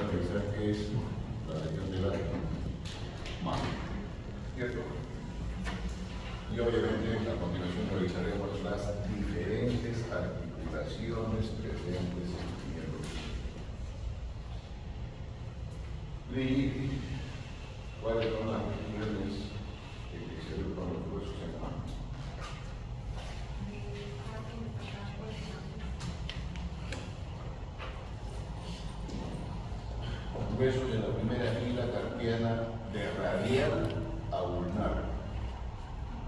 caracterizar qué es la región de la mano, ¿cierto? Y obviamente a continuación revisaremos las diferentes articulaciones presentes en el hueso. Y cuáles son las articulaciones que se agrupan los huesos en la mano. Huesos de la primera fila carpiana de radial a ulnar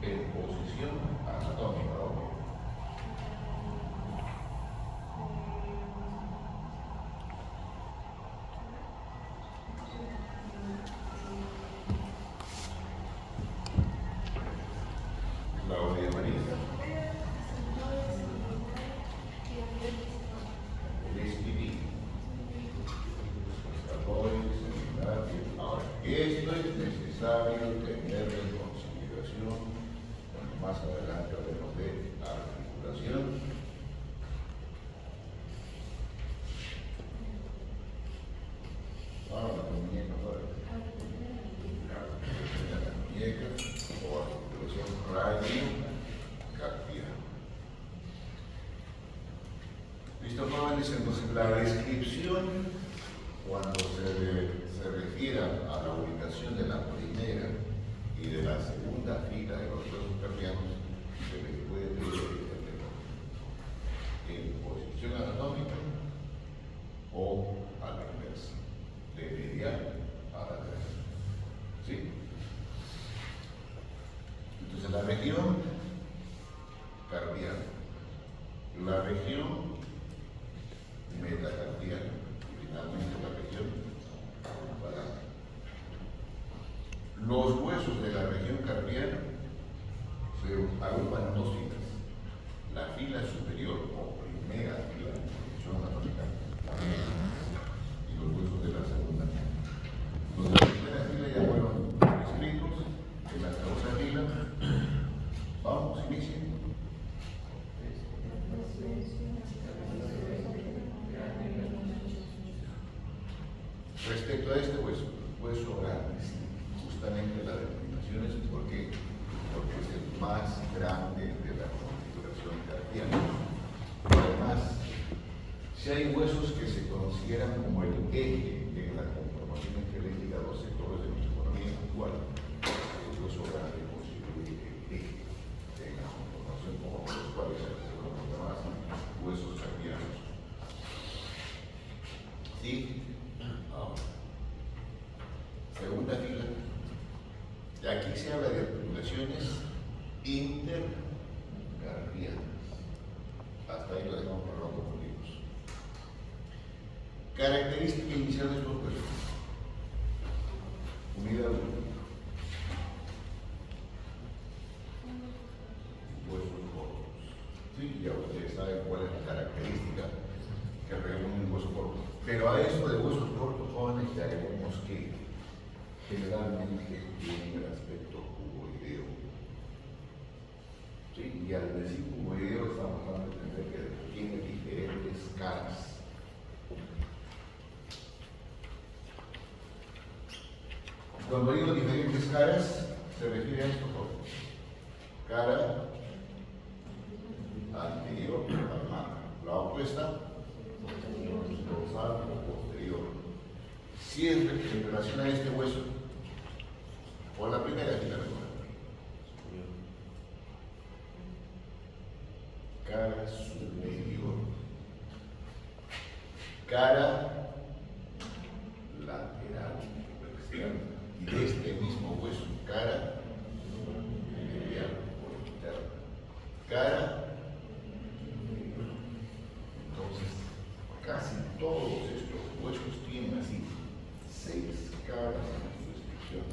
en posición anatómica. Claudia María. El espíritu. Ahora, esto es necesario tenerlo en consideración cuando más adelante hablemos de articulación. Ahora la muñeca, la muñeca o articulación radiocarpiana. ¿Listo, jóvenes? Entonces la descripción cuando se refiere a la ubicación de la primera y de la segunda fila de los huesos carpianos, se les puede pedir en posición anatómica o a la inversa, de medial a lateral. ¿Sí? Entonces la región carpiana, la región metacarpiana, finalmente la región parásica. Los huesos de la región carpiana se agrupan en dos filas. La fila superior o primera fila, posición anatómica, y los huesos de la segunda fila. Los de la primera fila ya fueron descritos, en la segunda fila, vamos, inicien. Respecto a este hueso grande, justamente la denominación es porque es el más grande de la configuración carpiana. Además, si hay huesos que se consideran como el eje en la conformación esquelética de los sectores de nuestra economía actual, el hueso grande constituye el eje en la conformación como los cuales se consideran los demás huesos carpianos. ¿Sí? Segunda fila, y aquí se habla de articulaciones intercarpianas. Hasta ahí lo dejamos para los confundimos. Característica inicial de estos huesos. Unidad 1. Huesos cortos. Sí, ya ustedes saben cuál es la característica que reúne un hueso corto. Pero a eso de huesos cortos, jóvenes, le agregamos que generalmente tiene el aspecto cuboideo. ¿Sí? Y al decir cuboideo estamos dando a entender que tiene diferentes caras. Cuando digo diferentes caras, se refiere a esto como cara anterior palmar, la opuesta dorsal o posterior. Si es en relación a este hueso, o la primera fila, cara superior, cara lateral, y de este mismo hueso, cara medial o interna, cara. Entonces, casi todos estos huesos tienen así 6 caras en su descripción.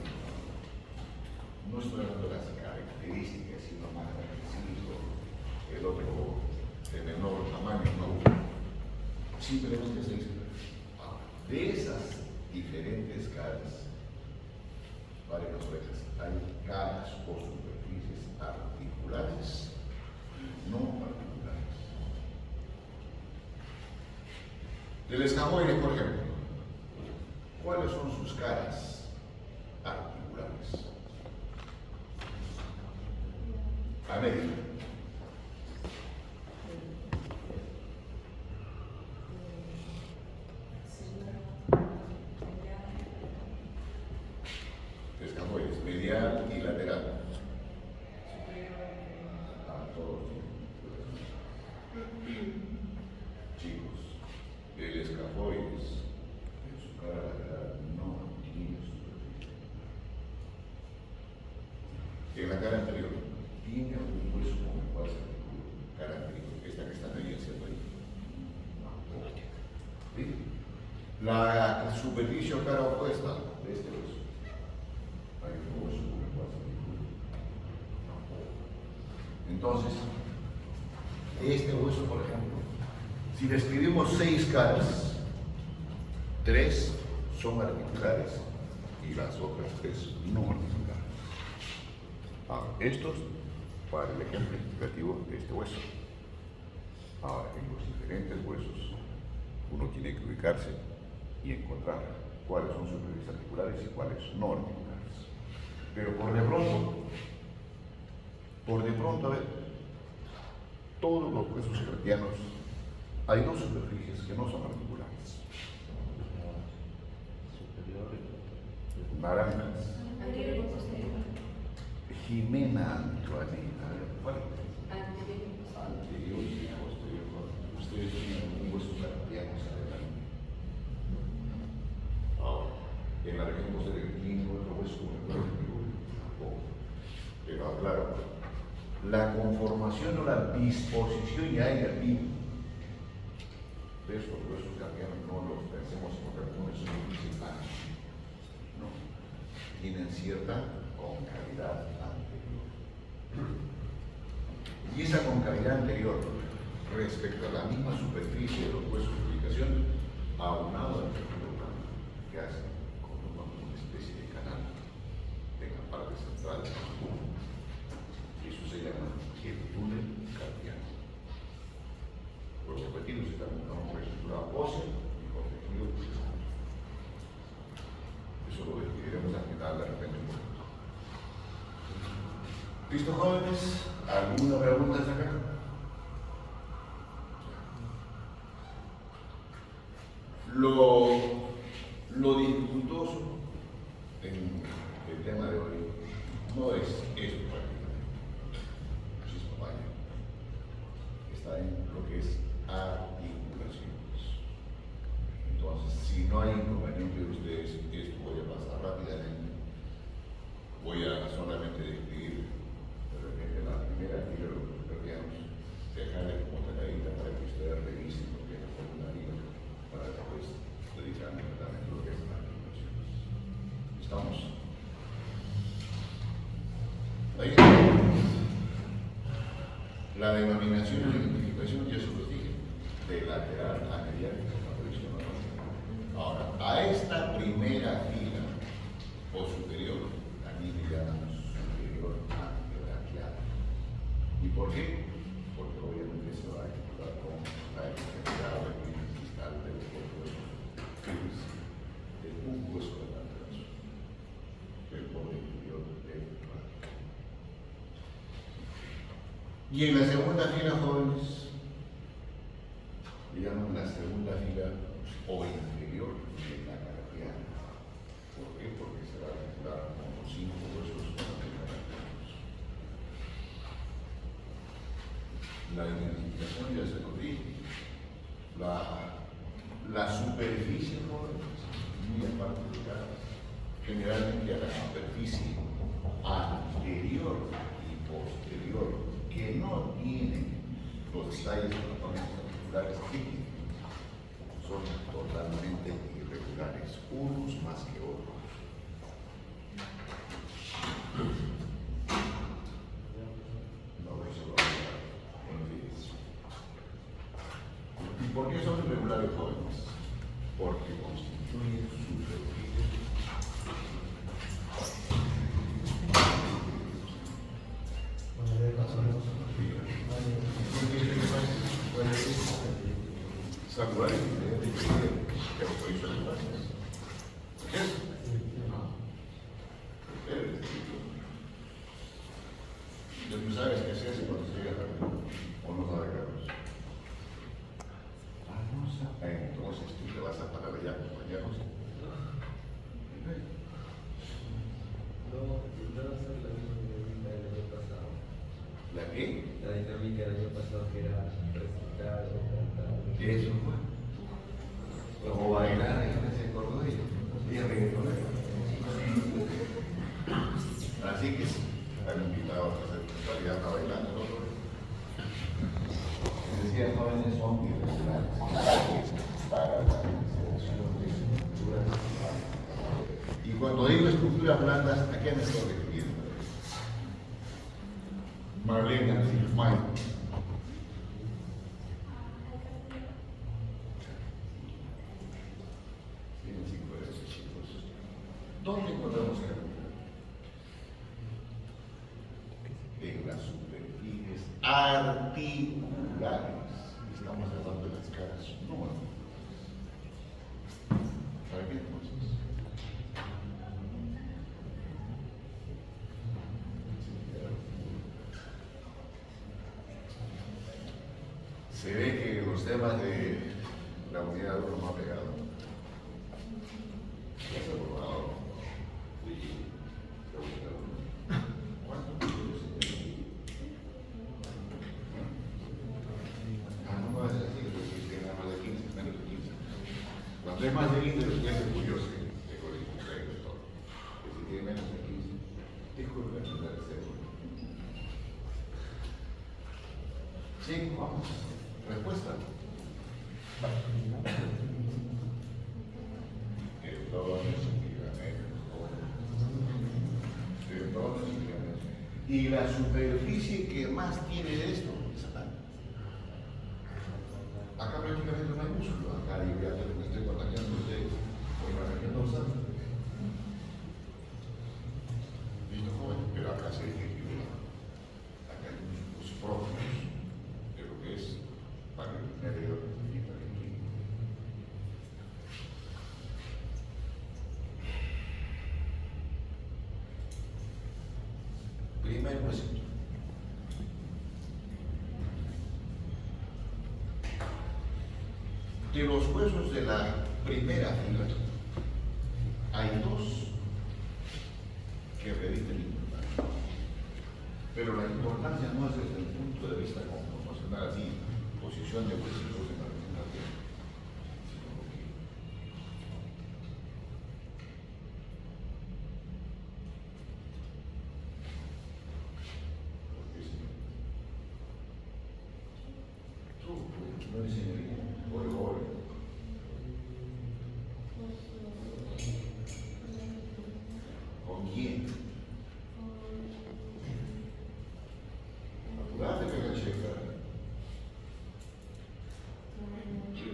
No estoy hablando de las características, sino más parecido, el otro de menor tamaño, no. Simplemente 6 caras. De esas diferentes caras, varias veces hay caras o superficies articulares y no articulares. Del escamoide, por ejemplo, ¿Cuáles son sus caras articulares? América. Escafoides, medial y lateral. A todos. Chicos, el escafoides en su cara lateral no tiene superficie. En la cara anterior tiene algún hueso con el cual se articula. Cara anterior, esta que está ahí hacia ahí. ¿Sí? La superficie o cara opuesta de este hueso. Hay un hueso con el cual se articula. Entonces, este hueso, por ejemplo, si describimos 6 caras, 3 son articulares y las otras 3 no articulares. Ahora, estos para el ejemplo explicativo de este hueso. Ahora, en los diferentes huesos, uno tiene que ubicarse y encontrar cuáles son superficies articulares y cuáles no articulares. Pero por de pronto, a ver, todos los huesos cranianos, hay 2 superficies que no son articulares. Naranjas. Jimena Antoaneta. ¿Cuál? Anterior y posterior. Ustedes tienen un hueso craniano adelante. Ahora, en la región posterior tiene otro hueso con el cual tampoco. Pero claro, la conformación o la disposición ya hay aquí de estos huesos cranianos, no los pensemos como algunos son principales. No, tienen cierta concavidad anterior. Y esa concavidad anterior respecto a la misma superficie de los huesos de ubicación, aunado al tejido plano, que hace como una especie de canal en la parte central. Eso se llama el túnel carpiano. Los objetivos están en una estructura ósea y con tejido. Eso lo describiremos al final de repente un poco. ¿Listo, jóvenes? ¿Alguna pregunta hasta acá? Lo dificultoso en el tema de hoy no es esto prácticamente, es papaya. Está en lo que es articulaciones. Entonces, si no hay inconveniente de ustedes, esto voy a pasar rápidamente. Voy a solamente describir de repente la primera fila de los cardianos, dejarles como tarea para que ustedes revisen lo que es la segunda fila, para después dedicarme también a lo que es las articulaciones. ¿Estamos? Ahí la denominación y la identificación ya se los dije, de lateral a medial, ahora, a esta primera fila o superior, aquí le llamamos superior antebraquial. ¿Y por qué? Porque obviamente se va a ejecutar con la extremidad distal del cuerpo de un hueso del antebrazo, el borde inferior del brazo. Y en la segunda fila, jóvenes, digamos la segunda fila o inferior de la carpiana. ¿Por qué? Porque se va a ejecutar con los 5 huesos carpianos. La identificación ya se lo dije. La superficie, jóvenes, muy aparte de cada, generalmente a la superficie anterior y posterior, que no tienen los detalles articulares típicos, son totalmente irregulares, unos más que otros. No, eso lo voy a decir. ¿Y por qué son irregulares, jóvenes? Porque constituyen superficies. Saludar y ¿Qué es? No. Ya tú sabes qué hacer cuando se llega a la reunión. O no sabe Carlos. Ah, no sabe. Entonces tú te vas a parar allá, compañeros. ¿La qué? La dinámica del año pasado que era recitar o cantar. Eso fue. Como bailar, ella se acordó de ella. Ella reggaetonera. Así que sí, están invitados a hacer ya está bailando el otro. Decía, jóvenes son irregulares para la selección de estructuras. Y cuando digo estructuras blandas, ¿a qué me estoy refiriendo? Marlene Silfmay. Tienen 5 de esos chicos. ¿Dónde encontramos carácter? En las superficies articulares. Estamos hablando de las caras. No. ¿Para qué entonces? Se ve que los temas de la unidad uno no ha pegado. Ya se ha aprobado. ¿Cuánto? Ah, no va a ser así, porque tiene más de 15, menos de 15. Cuando es más de 15, los días es curioso, de colegio, de todo. Que si tiene menos de 15, disculpen, no debe ser. Sí, vamos. Respuesta. Y la superficie que más tiene de esto es acá. Acá prácticamente no hay músculo. Acá yo ya me estoy contagiando a ustedes por la región dorsal. Listo, joven, pero acá se equilibra. Acá hay músculos propios de lo que es para el nervio y para el químico. Primer huesito. De los huesos de la primera fila, hay 2 que revisten importancia. Pero la importancia no es desde el punto de vista conformacional, así, posición de huesitos en la representación, sino que no enseñaría, por ¿con quién? Apurate que la checa. ¿Qué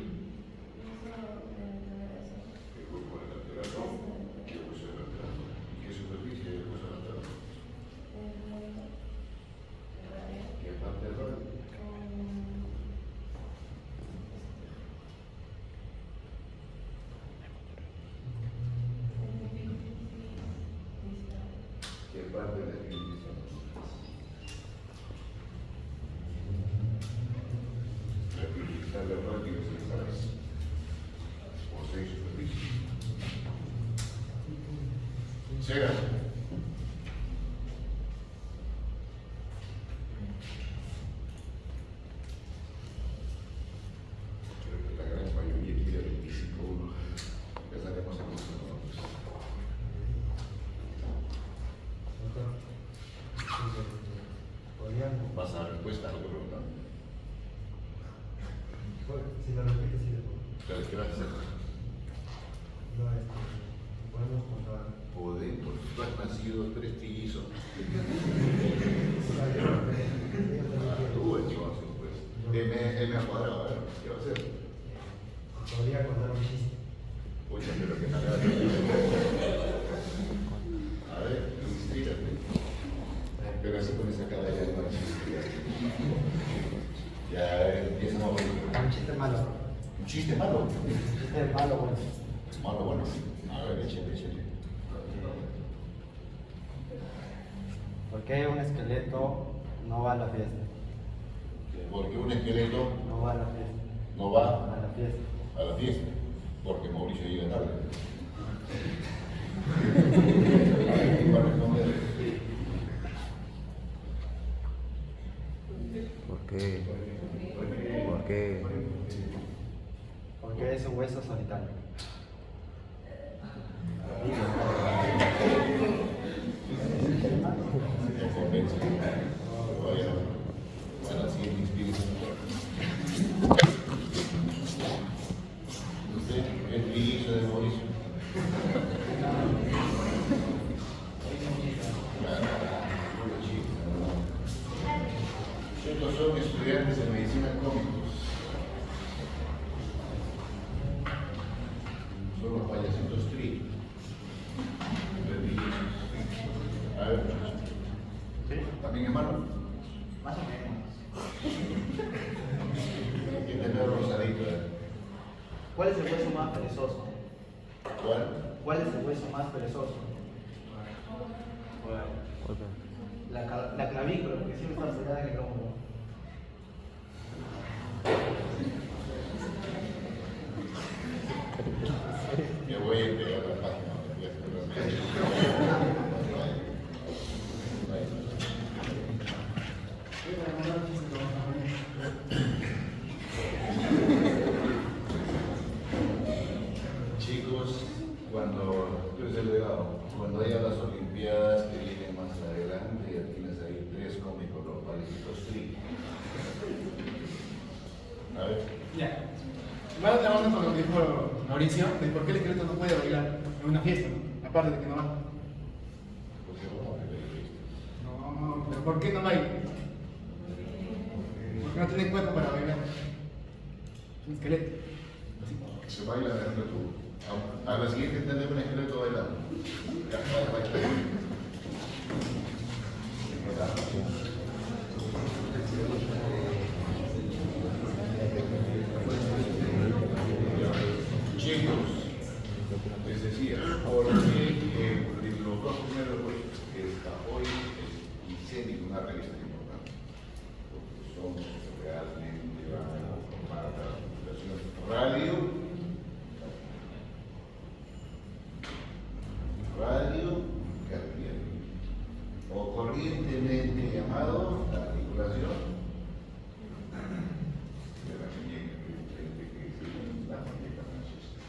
grupo de lateral? ¿Qué hueso de lateral? ¿Y qué superficie de hueso lateral? ¿Qué parte del radio? ¿Qué parte de la definición? La epifisial del radio es el país. O 6 superficies. Cegas. Creo que la gran mayoría quiere el físico 1. Empezaremos a los nombres. ¿Podríamos? ¿Vas a dar respuesta a lo que preguntan? Si lo repites, sí le puedo. ¿Qué vas a hacer? No, podemos contar. Podemos. Tú has nacido 3 trillizos. Tú entonces, pues. M al cuadrado, a ver, ¿qué va a hacer? Podría contar un chiste. Oye, pero que nada. A ver, instrírate. Pero así con esa cara ya no ya empieza a morir. Un chiste malo. ¿Un chiste malo? Un chiste malo, bueno. Malo, bueno. A ver, échale. ¿Por qué un esqueleto no va a la fiesta? Porque un esqueleto No va a la fiesta. no va A la fiesta. a la fiesta. Porque Mauricio llega tarde. Va a responder. ¿Por qué? ¿Por qué? Porque es un hueso solitario. No convence. Vayan al siguiente espíritu. Usted es trillizo de Mauricio. Estos son estudiantes de medicina cómicos. Son los payasitos tri. A ver, ¿Sí? ¿también hermano? Más o menos. Y tener rosadito. ¿Cuál es el hueso más perezoso? ¿Cuál? ¿Cuál es el hueso más perezoso? La clavícula, porque siempre está pegada en el hombro. Me voy a pegar la página. Chicos, cuando haya las Olimpiadas que vienen más adelante, ya tienes ahí 3 cómicos, los payasitos tri. A ver. Ya. Va de la onda con lo que dijo Mauricio, de por qué el esqueleto no puede bailar en una fiesta, ¿no? Aparte de que no va. Porque vamos a ver. No, pero ¿por qué no baila? Porque no tiene cuerpo para bailar. Un esqueleto. Así. Se baila dentro de tu. A la siguiente tendré un esqueleto bailando. Ya, vaya. Chicos, les decía, porque los 2 primeros huesos que está hoy y Cénico, una revista importante, porque son realmente van a formar la circulación radio cardíaco, o corrientemente llamado la articulación de la muñeca, que es la muñeca francesa.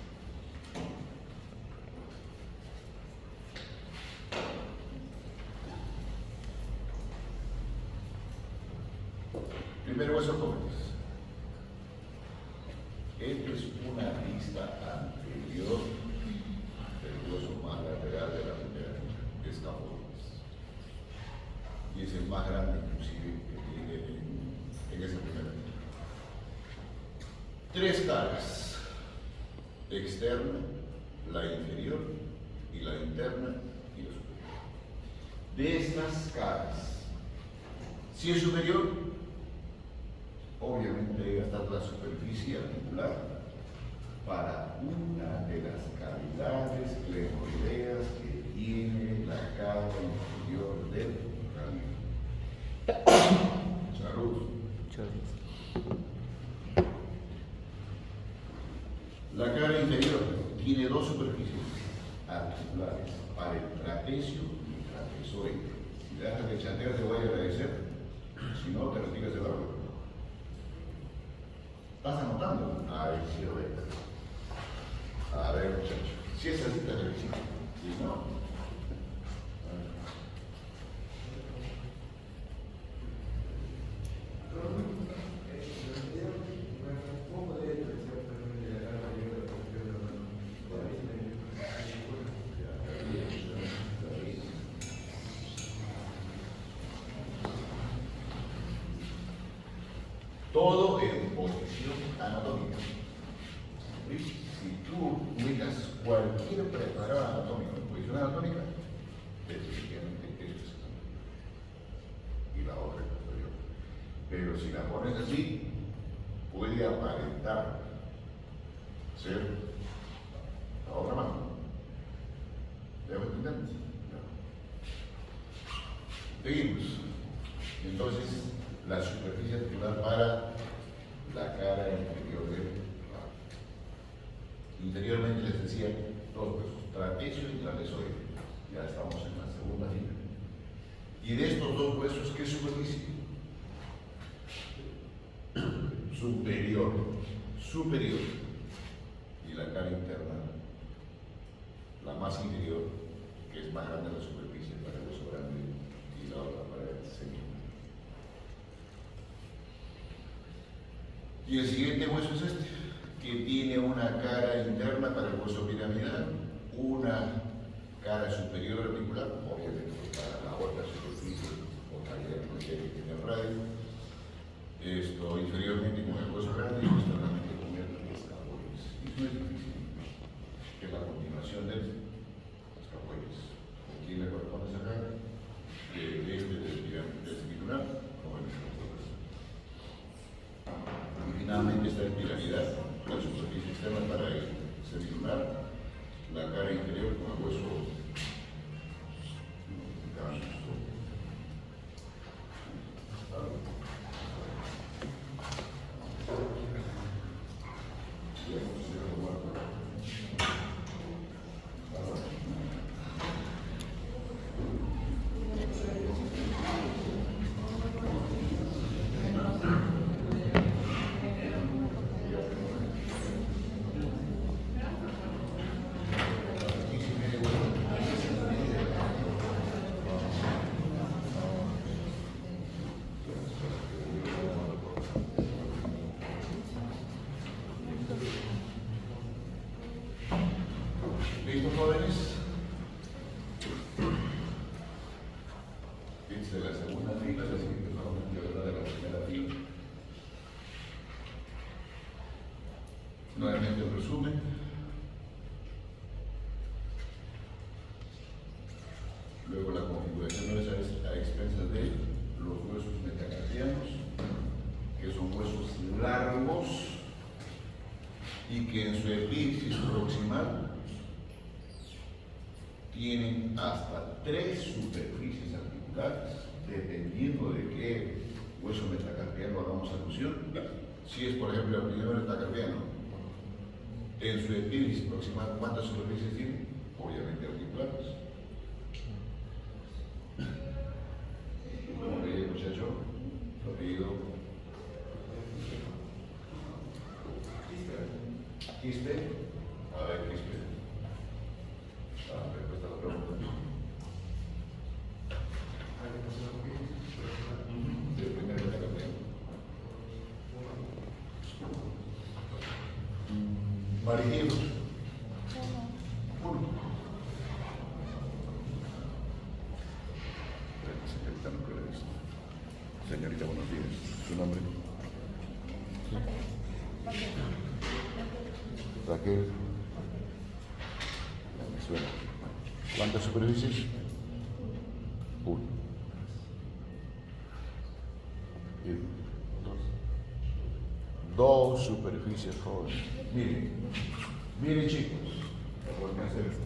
Primero hueso cómplice. Esta es una vista anterior del hueso más lateral de la primera escafoides. Y es el más grande inclusive que tiene en esa primera vista. 3 caras. Externa, la inferior y la interna y la superior. De estas caras, si es superior, obviamente esta es la superficie articular para una de las cavidades clemoideas que tiene la cava inferior del cráneo. Salud. La cara inferior tiene 2 superficies articulares para el trapecio y trapezoide. Si le das de chatear te voy a agradecer, si no te retiras de la boca. ¿Estás anotando? Ay, sí, lo ves. A ver, muchachos. Si es así, te felicito. Si no. Todo en posición anatómica. Si tú ubicas cualquier preparado anatómico en posición anatómica, definitivamente esto es anatómico. Y la otra es posterior. Pero si la pones así, puede aparentar ser la otra mano. ¿Debo entender? Seguimos. Entonces, la superficie articular para la cara inferior del rabo. Interiormente les decía dos huesos, trapecio y trapezoide. Ya estamos en la segunda fila. Y de estos dos huesos, ¿qué superficie? Superior. Superior. Y la cara interna, la más inferior, que es más grande la superficie para el hueso grande y la otra para el segundo. Y el siguiente hueso es este, que tiene una cara interna para el hueso piramidal, una cara superior articular, obviamente para la otra superficie o calidad que tiene el radio. Esto inferiormente con el hueso grande y externamente con el escapoides. Eso es difícil, que es la continuación del escapoides. Aquí le corresponde sacar del espicular como el escapoides. Y finalmente está el piramidal, la superficie externa para el semilunar, la cara inferior con el hueso ganso. ¿Listos, jóvenes? Fíjense la segunda fila, la siguiente solamente de la primera fila. Nuevamente el resumen. Luego la configuración de a expensas de los huesos metacarpianos, que son huesos largos y que en su elipsis proximal tienen hasta 3 superficies articulares, dependiendo de qué hueso metacarpiano hagamos alusión. Si es, por ejemplo, el primer metacarpiano, en su epífisis proximal, ¿cuántas superficies tiene? Obviamente articulares. ¿Cómo veía el muchacho? Lo apellido Quispe. A ver, Quispe. Respuesta a la pregunta. Del primer metacarpiano. Marineros. Uno. Señorita, no creo eso. Señorita, buenos días. ¿Su nombre? Raquel. Ya me suena. ¿Cuántas superficies? Uno. Y dos superficies jóvenes. Miren chicos. Voy a hacer esto.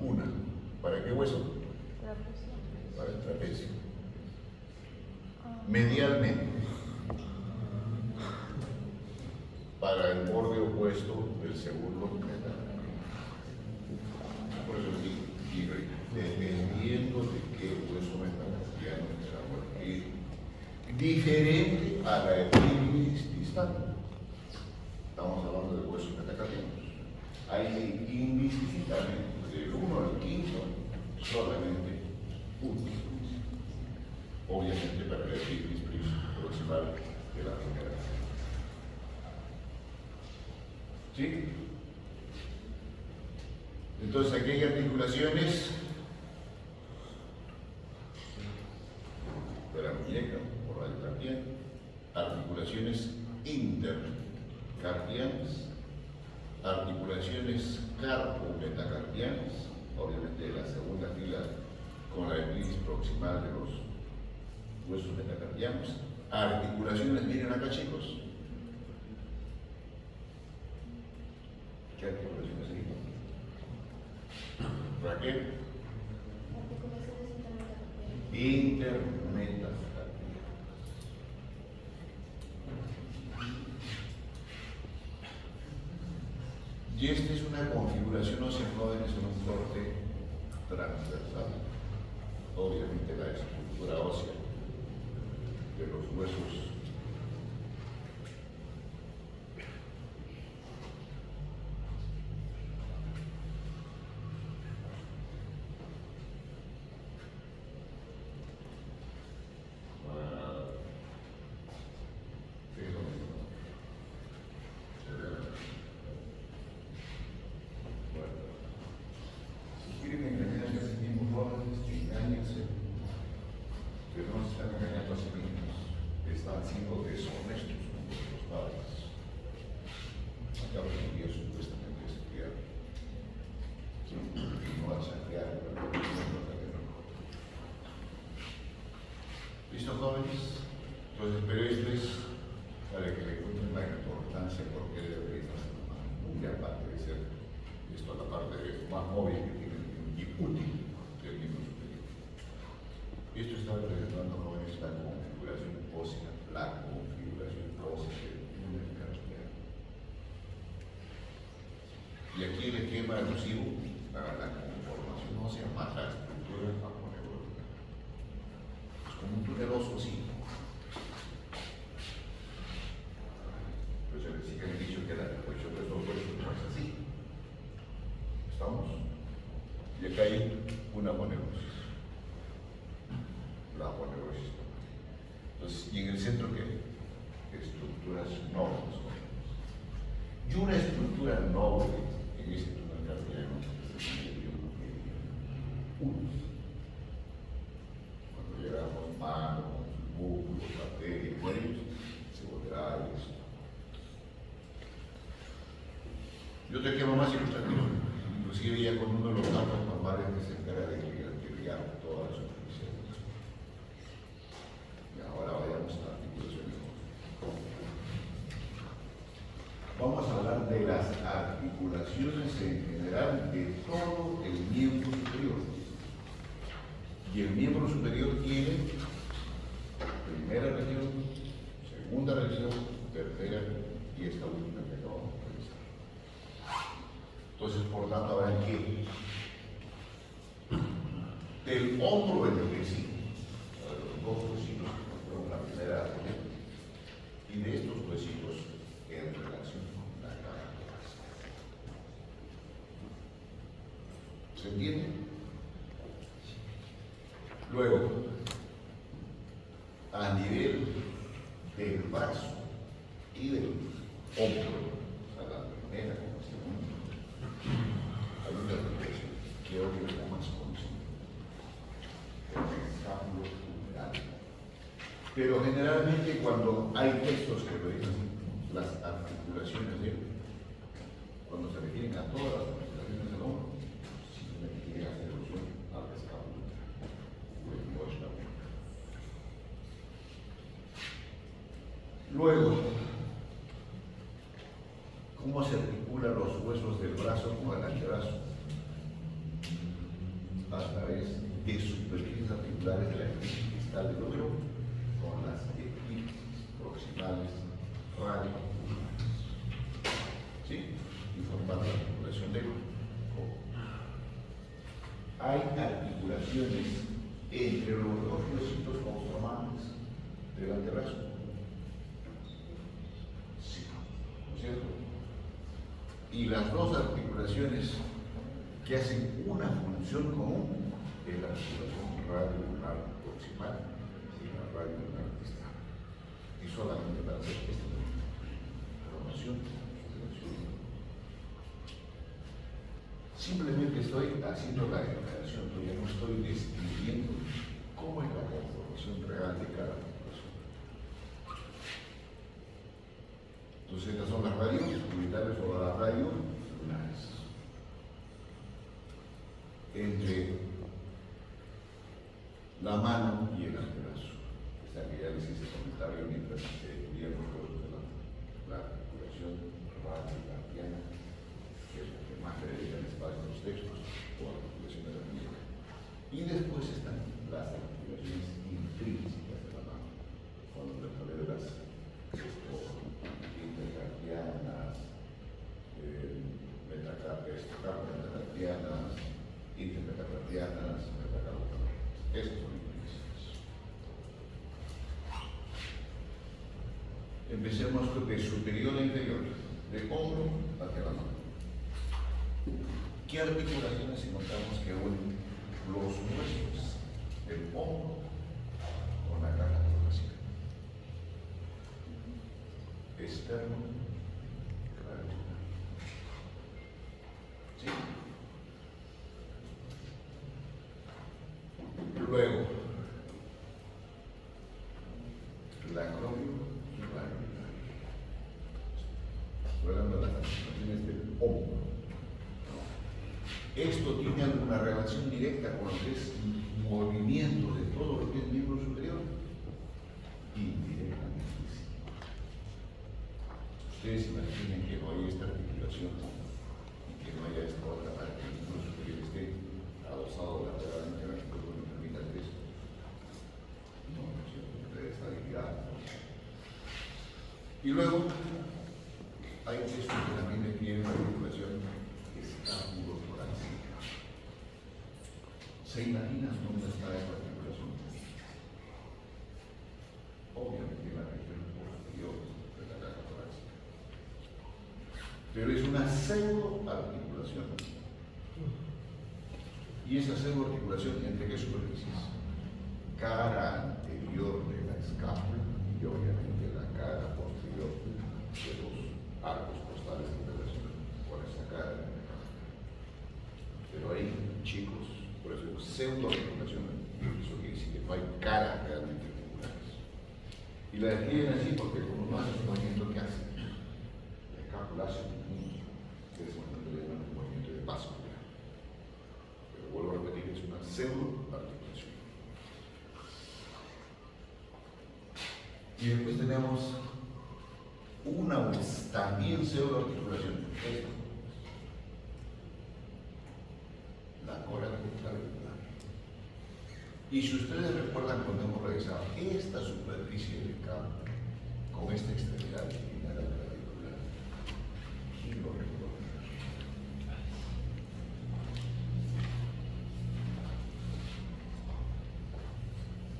Una. ¿Para qué hueso? Para el trapecio. Medialmente. Para el borde opuesto del segundo metacarpiano. Por eso digo, dependiendo de qué hueso metacarpiano será porque diferente a la epífisis distal. Estamos hablando de huesos metacarpianos. Ahí indistintamente, del 1 al 5, solamente uno. Obviamente para la epífisis proximal de la primera. ¿Sí? Entonces aquí hay articulaciones de la muñeca por radiocarpiana, articulaciones intercarpianas, articulaciones carpometacarpianas, obviamente de la segunda fila con la epífisis proximal de los huesos metacarpianos, articulaciones, miren acá chicos, articulaciones seguidas. Raquel. Intermetacarpíacas. Y esta es una configuración ósea en jóvenes en un corte transversal. Obviamente la estructura ósea de los huesos siendo deshonestos con nuestros padres. Acabo de enviar supuestamente a estudiar y no a saquear, pero no. ¿Listo, jóvenes? Entonces, pero esto es para que le encuentren la importancia porque debería estar muy aparte de ser esto la parte más móvil que tiene y útil del libro superior. Esto está representando, jóvenes, la configuración ósea. La configuración ósea de una carpíaca. Y aquí el esquema alusivo a la conformación ósea más la estructura aponeurótica. Es como un túnel óseo así. Pues se les sigue el dicho que la posición de estos huesos no es así. ¿Estamos? Y acá hay una aponeurosis. La aponeurosis. Entonces, ¿y en el centro qué? Estructuras nobles. Y una estructura noble en este túnel carpiano cuando llegamos manos, músculos, arterias, cuellos, se volverá a esto. Yo te quemo más ilustrativo, inclusive ya con uno de los datos normales que se encarga de irrigar toda la superficie. Ahora vayamos a la articulación. Vamos a hablar de las articulaciones en general de todo el miembro superior. Y el miembro superior tiene primera región, segunda región, tercera y esta última que acabamos de revisar. Entonces, por tanto, habrá que del hombro en el vecino, los dos vecinos la primera región, y de estos huesitos en relación con la cara torácica. ¿Se entiende? Luego, a nivel del brazo y del hombro, a la primera como segunda, hay una articulación que creo que es la más conocida, el escápulo humeral. Pero generalmente cuando hay textos que lo dicen las articulaciones de cuando se refieren a todas las articulaciones del hombro, simplemente quieren hacer alusión al escápulo o el escápulo. Luego, ¿cómo se articulan los huesos del brazo con el antebrazo? A través de superficies articulares de la epífisis distal del útero con las epífisis proximales radioculares. ¿Sí? Y formando la articulación del codo. Hay articulaciones entre los dos huesitos conformantes del antebrazo. Sí, ¿no es cierto? Y las dos articulaciones que hacen una función común es la articulación radioulnar proximal y la radioulnar distal. Y solamente para hacer esta formación. Simplemente estoy haciendo la enumeración, todavía no estoy describiendo cómo es la conformación real de cada articulación. Entonces, estas son las radios unitarias o las radios lunares. Entre la mano y el antebrazo. Esta que ya les hice comentario mientras estudiamos la articulación radiocarpiana, que es Empecemos de superior a inferior, de hombro hacia la mano. ¿Qué articulaciones encontramos que unen los huesos del hombro con la caja torácica? Externo, clavícula. ¿Sí? Luego, la acromio clavícula. Estoy hablando de las articulaciones del hombro. Esto tiene alguna relación directa con lo que es movimiento de todo lo que es miembro superior. Indirectamente sí. Ustedes imaginen que no hay esta articulación y que no haya esta otra parte del miembro superior esté adosado lateralmente a la que me permita hacer esto. No, no es cierto, debe estar ligado. Y luego hay esto que también tiene una articulación escapulotorácica. ¿Se imaginan dónde está esta articulación? Obviamente en la región posterior de la caja torácica. Pero es una pseudoarticulación. Y esa pseudoarticulación, ¿entre qué superficies? Cara anterior de la escápula y obviamente la cara posterior de los arcos costales que relacionan con esa cara. Pero ahí, chicos, por eso es pseudoarticulación, eso quiere decir que no hay caras realmente articulares. Y la describen así porque como no hace un movimiento que hace, la escápula hace un movimiento, que es un movimiento de báscula. Pero vuelvo a repetir, es una pseudoarticulación. Y después tenemos una también pseudoarticulación. Esta. La coracoclavícula. Y si ustedes recuerdan cuando hemos revisado esta superficie del campo con esta extremidad final clavicular, ¿quién lo recuerda?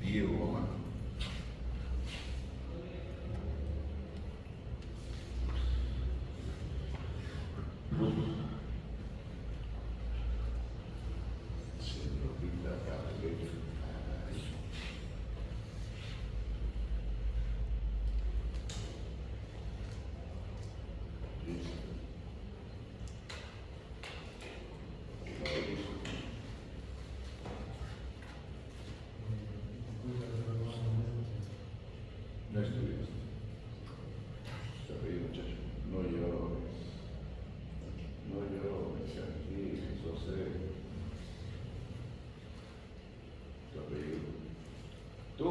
Diego Omar. No estudiaste. Se reí, muchacho. No llores. No llores, aquí, José. Se reí. Tú.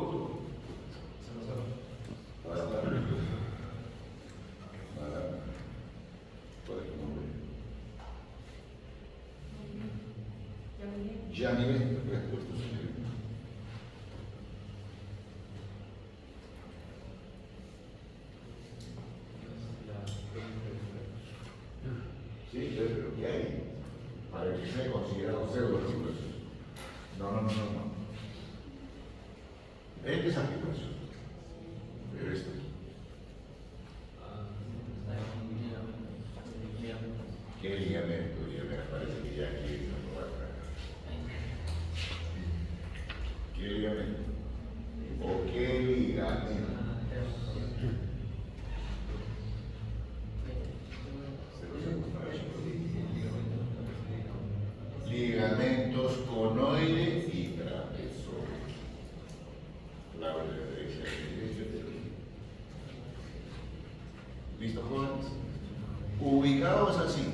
Para hablar. ¿Cuál es tu nombre? Yanire. Sí, pero ¿qué hay? Para que sea considerado pseudoarticulación. No. Esta es articulación. Pero esta. ¿Qué ligamento? Ya me parece que ya aquí no va a traer. ¿Qué ligamento? ¿O qué ligamento? Ligamentos conoide y trapezoide. La derecha y derecha. ¿Listo, jóvenes? Ubicados así.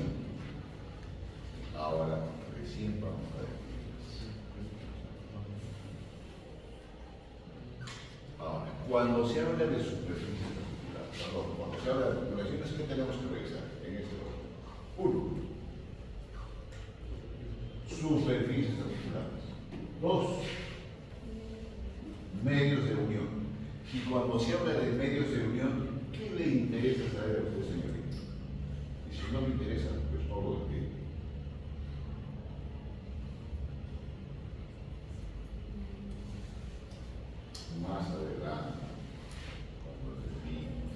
Ahora, recién vamos a ver. Ahora, cuando se habla de superficie articular, cuando se habla de articulaciones, ¿qué tenemos que revisar en este orden? Uno, superficies articulares. Dos, medios de unión. Y cuando se habla de medios de unión, ¿qué le interesa saber a usted, señorita? Y si no le interesa, pues no lo entiende. Más adelante, cuando termines.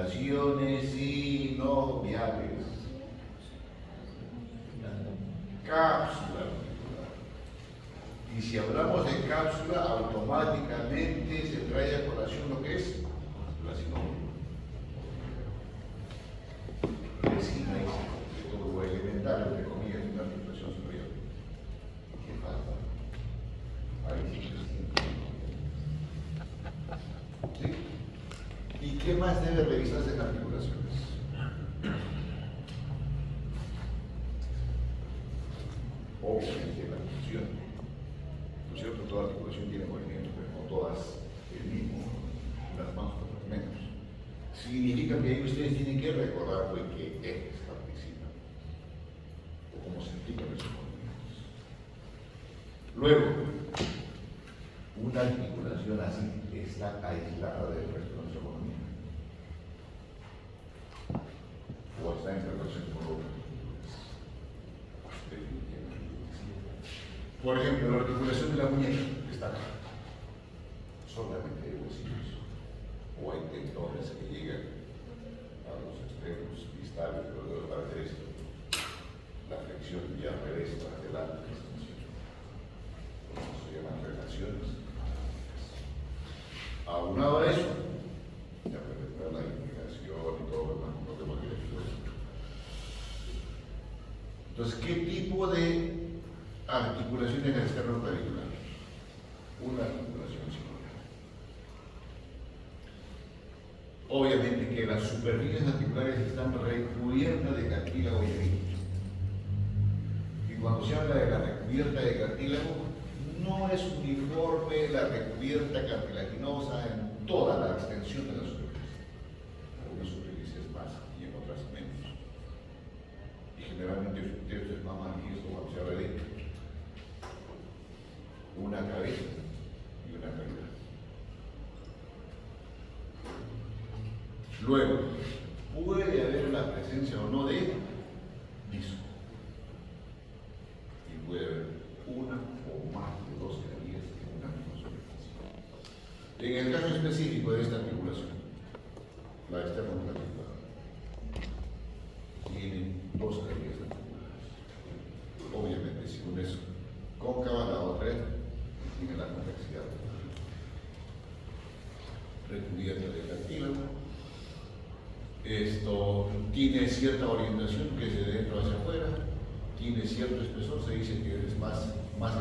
articulaciones sinoviales. Cápsula articular. Y si hablamos de cápsula, automáticamente se trae a colación lo que es la sinovia. Resina y de todo lo elemental, entre comillas, de una articulación superior. ¿Qué falta? Ahí sí que sí. ¿Sí? ¿Y qué más debe revisarse en articulaciones? Obviamente la función. ¿No es cierto? Toda articulación tiene movimiento, pero no todas el mismo. Unas más, otras menos. Significa que ahí ustedes tienen que recordar pues, que ejes participan o cómo se explican esos movimientos. Luego, una articulación así está aislada del resto de nuestra economía o está en relación con otras. Por ejemplo, la articulación de la muñeca está acá. Solamente hay huesillos. O hay tendones que llegan a los extremos distales de los dedos para hacer esto. La flexión y al revés para adelante. Eso se llaman relaciones. Aunado a eso, ya puede ver la integración y todo lo demás, no tengo que decir. Entonces, ¿qué tipo de articulación en el esternoclavicular? Una articulación sinovial. Obviamente que las superficies articulares están recubiertas de cartílago y líquido. Y cuando se habla de la recubierta de cartílago, no es uniforme la recubierta cartilaginosa en toda la extensión de la superficie. Algunas superficies más y en otras menos. Y generalmente ustedes es más manifiesto cuando se habla de una cabeza y una cavidad. Luego, puede haber la presencia o no de disco. Y puede haber una o más de dos carillas en una misma superficie. En el caso específico de esta articulación, la esternoclavicular, tiene dos carillas articulares. Obviamente, si una es cóncava, la otra tiene la convexidad recubierta de cartílago. Esto tiene cierta orientación que es de dentro hacia afuera, tiene cierto espesor, se dice que es más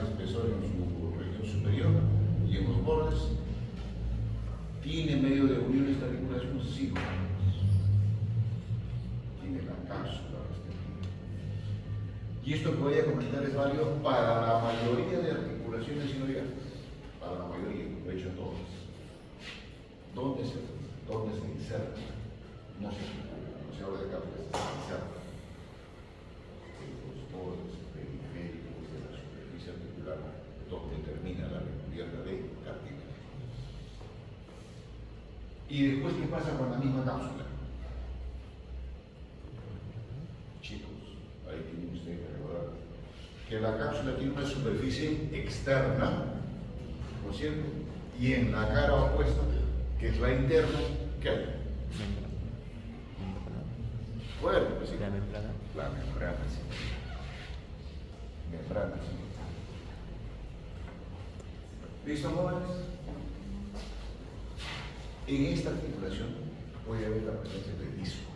espesor en su región superior y en los bordes. ¿Tiene medio de unión esta articulación? Sí. Tiene la cápsula respectiva. Y esto que voy a comentar es válido para la mayoría de articulaciones sinoviales. Para la mayoría, de hecho todas. ¿Dónde se inserta? No se habla de cápsulas, se inserta. En los bordes periféricos de la superficie articular, donde termina la recubierta de cartílago. ¿Y después qué pasa con la misma cápsula? Chicos, ahí tienen ustedes que recordar que la cápsula tiene una superficie externa, ¿no es cierto? Y en la cara opuesta, que es la interna, ¿qué hay? Bueno, pues sí. La membrana. La membrana, sí. Membrana, sí. ¿Listo, jóvenes? En esta articulación puede haber la presencia de disco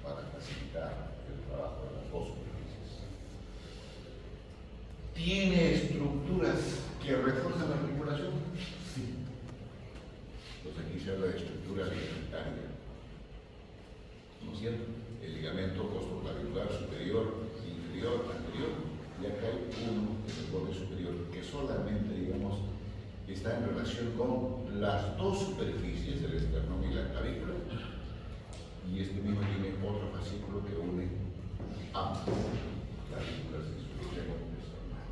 para facilitar el trabajo de las dos superficies. ¿Tiene estructuras que refuerzan la articulación? Sí. Entonces aquí se habla de estructura ligamentaria. ¿No es cierto? El ligamento costo-clavicular superior, inferior, anterior, y acá hay uno en el borde superior que solamente, digamos, está en relación con las dos superficies del esternón y la clavícula, y este mismo tiene otro fascículo que une ambas clavículas de su extremo esternal.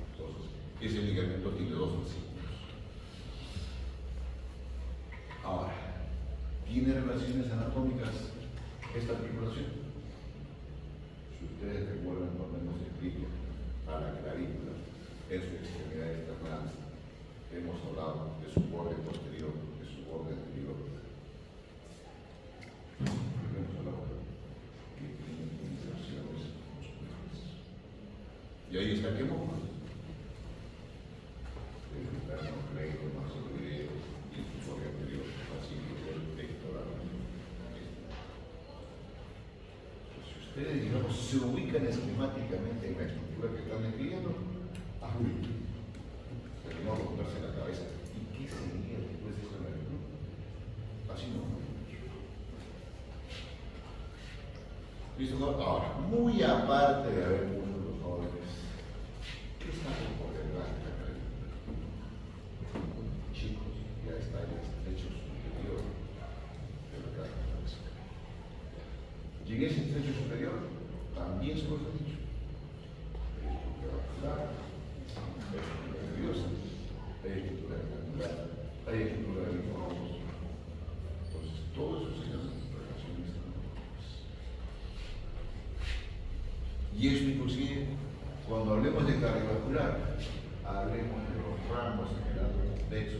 Entonces, ese ligamento tiene dos fascículos. Ahora, ¿tiene relaciones anatómicas esta articulación? Si ustedes recuerdan cuando hemos descrito a la clavícula en su extremidad external, hemos hablado de su borde posterior, de su borde anterior ahí está que moja. El eterno pleito más el video y su historia anterior, así que el pectoral. Si ustedes, digamos, se ubican esquemáticamente en la estructura que están escribiendo, a Julio, terminó de romperse la cabeza. ¿Y qué sería después de eso en la lectura? Así no. ¿Listo? Ahora, muy aparte de haber uno de los jóvenes, ¿qué están por delante de la lectura? Chicos, ya está el estrecho superior de la caja básica. Y en ese estrecho superior también se los ha dicho. Estructura vascular, estructura nerviosa, estructura glandular, hay estructura de linfonodos. Entonces, todo eso se llama relaciones anatómicas. Y esto inclusive, cuando hablemos de cardiovascular, hablemos de los ramos en el lado convexo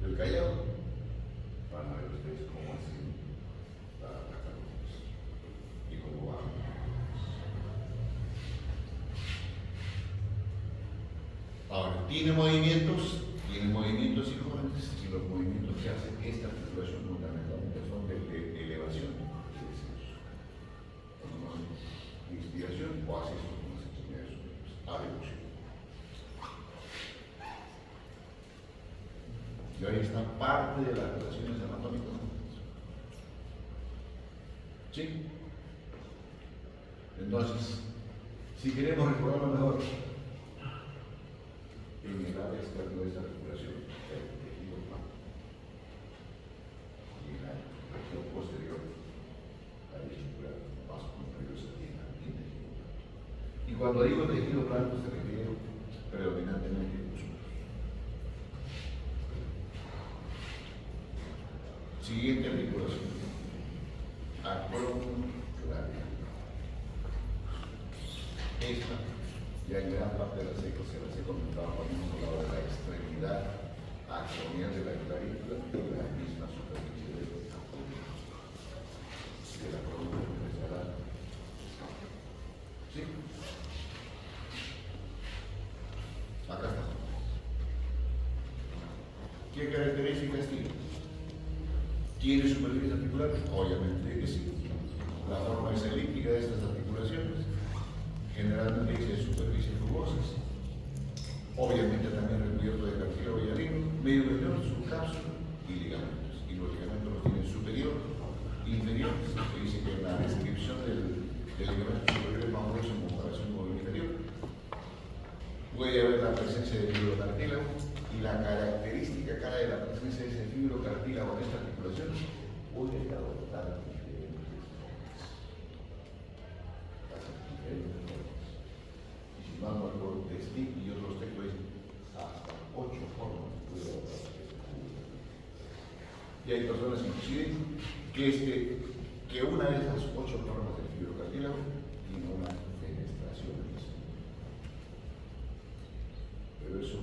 del callado, van a ver ustedes cómo hacen la carotis y cómo van. Ahora, tiene movimientos incoherentes, y los movimientos que hace esta articulación fundamentalmente son de elevación y descenso. Inspiración o hace eso con las extremidades superiores. Abducción. Y ahí está parte de las relaciones anatómicas. ¿Sí? Entonces, si queremos recordarlo mejor, en el área externa de esta articulación, el tejido plano. Y en la región posterior, la estructura vascular y en el tejido plano. Y cuando digo tejido plano, se refiere predominantemente a músculos. Siguiente articulación. Acromioclavicular. Esta, ya en gran parte de la seco se las he comentado cuando hemos hablado de la extremidad acromial de la clavícula y la misma superficie de la columna vertebral. ¿Sí? Acá está. ¿Qué características tiene? ¿Tiene superficies articulares? Obviamente que sí. La forma es elíptica de estas articulaciones. Generalmente dice superficies rugosas. Obviamente también recubierto de cartílago y alino, medio velloso, subcápsula y ligamentos. Y los ligamentos los tienen superior, inferior. Se dice que en la descripción del ligamento superior es más grueso en comparación con el inferior. Puede haber la presencia de fibrocartílago y la característica cara de la presencia de ese fibrocartílago en esta articulación puede adoptar diferentes formas. Y si mal no recuerdo, Stick y otros textos dicen hasta 8 formas puede adoptar este fibrocartílago. Y hay personas inclusive que una de esas 8 formas del fibrocartílago tiene una fenestración en el centro. Pero eso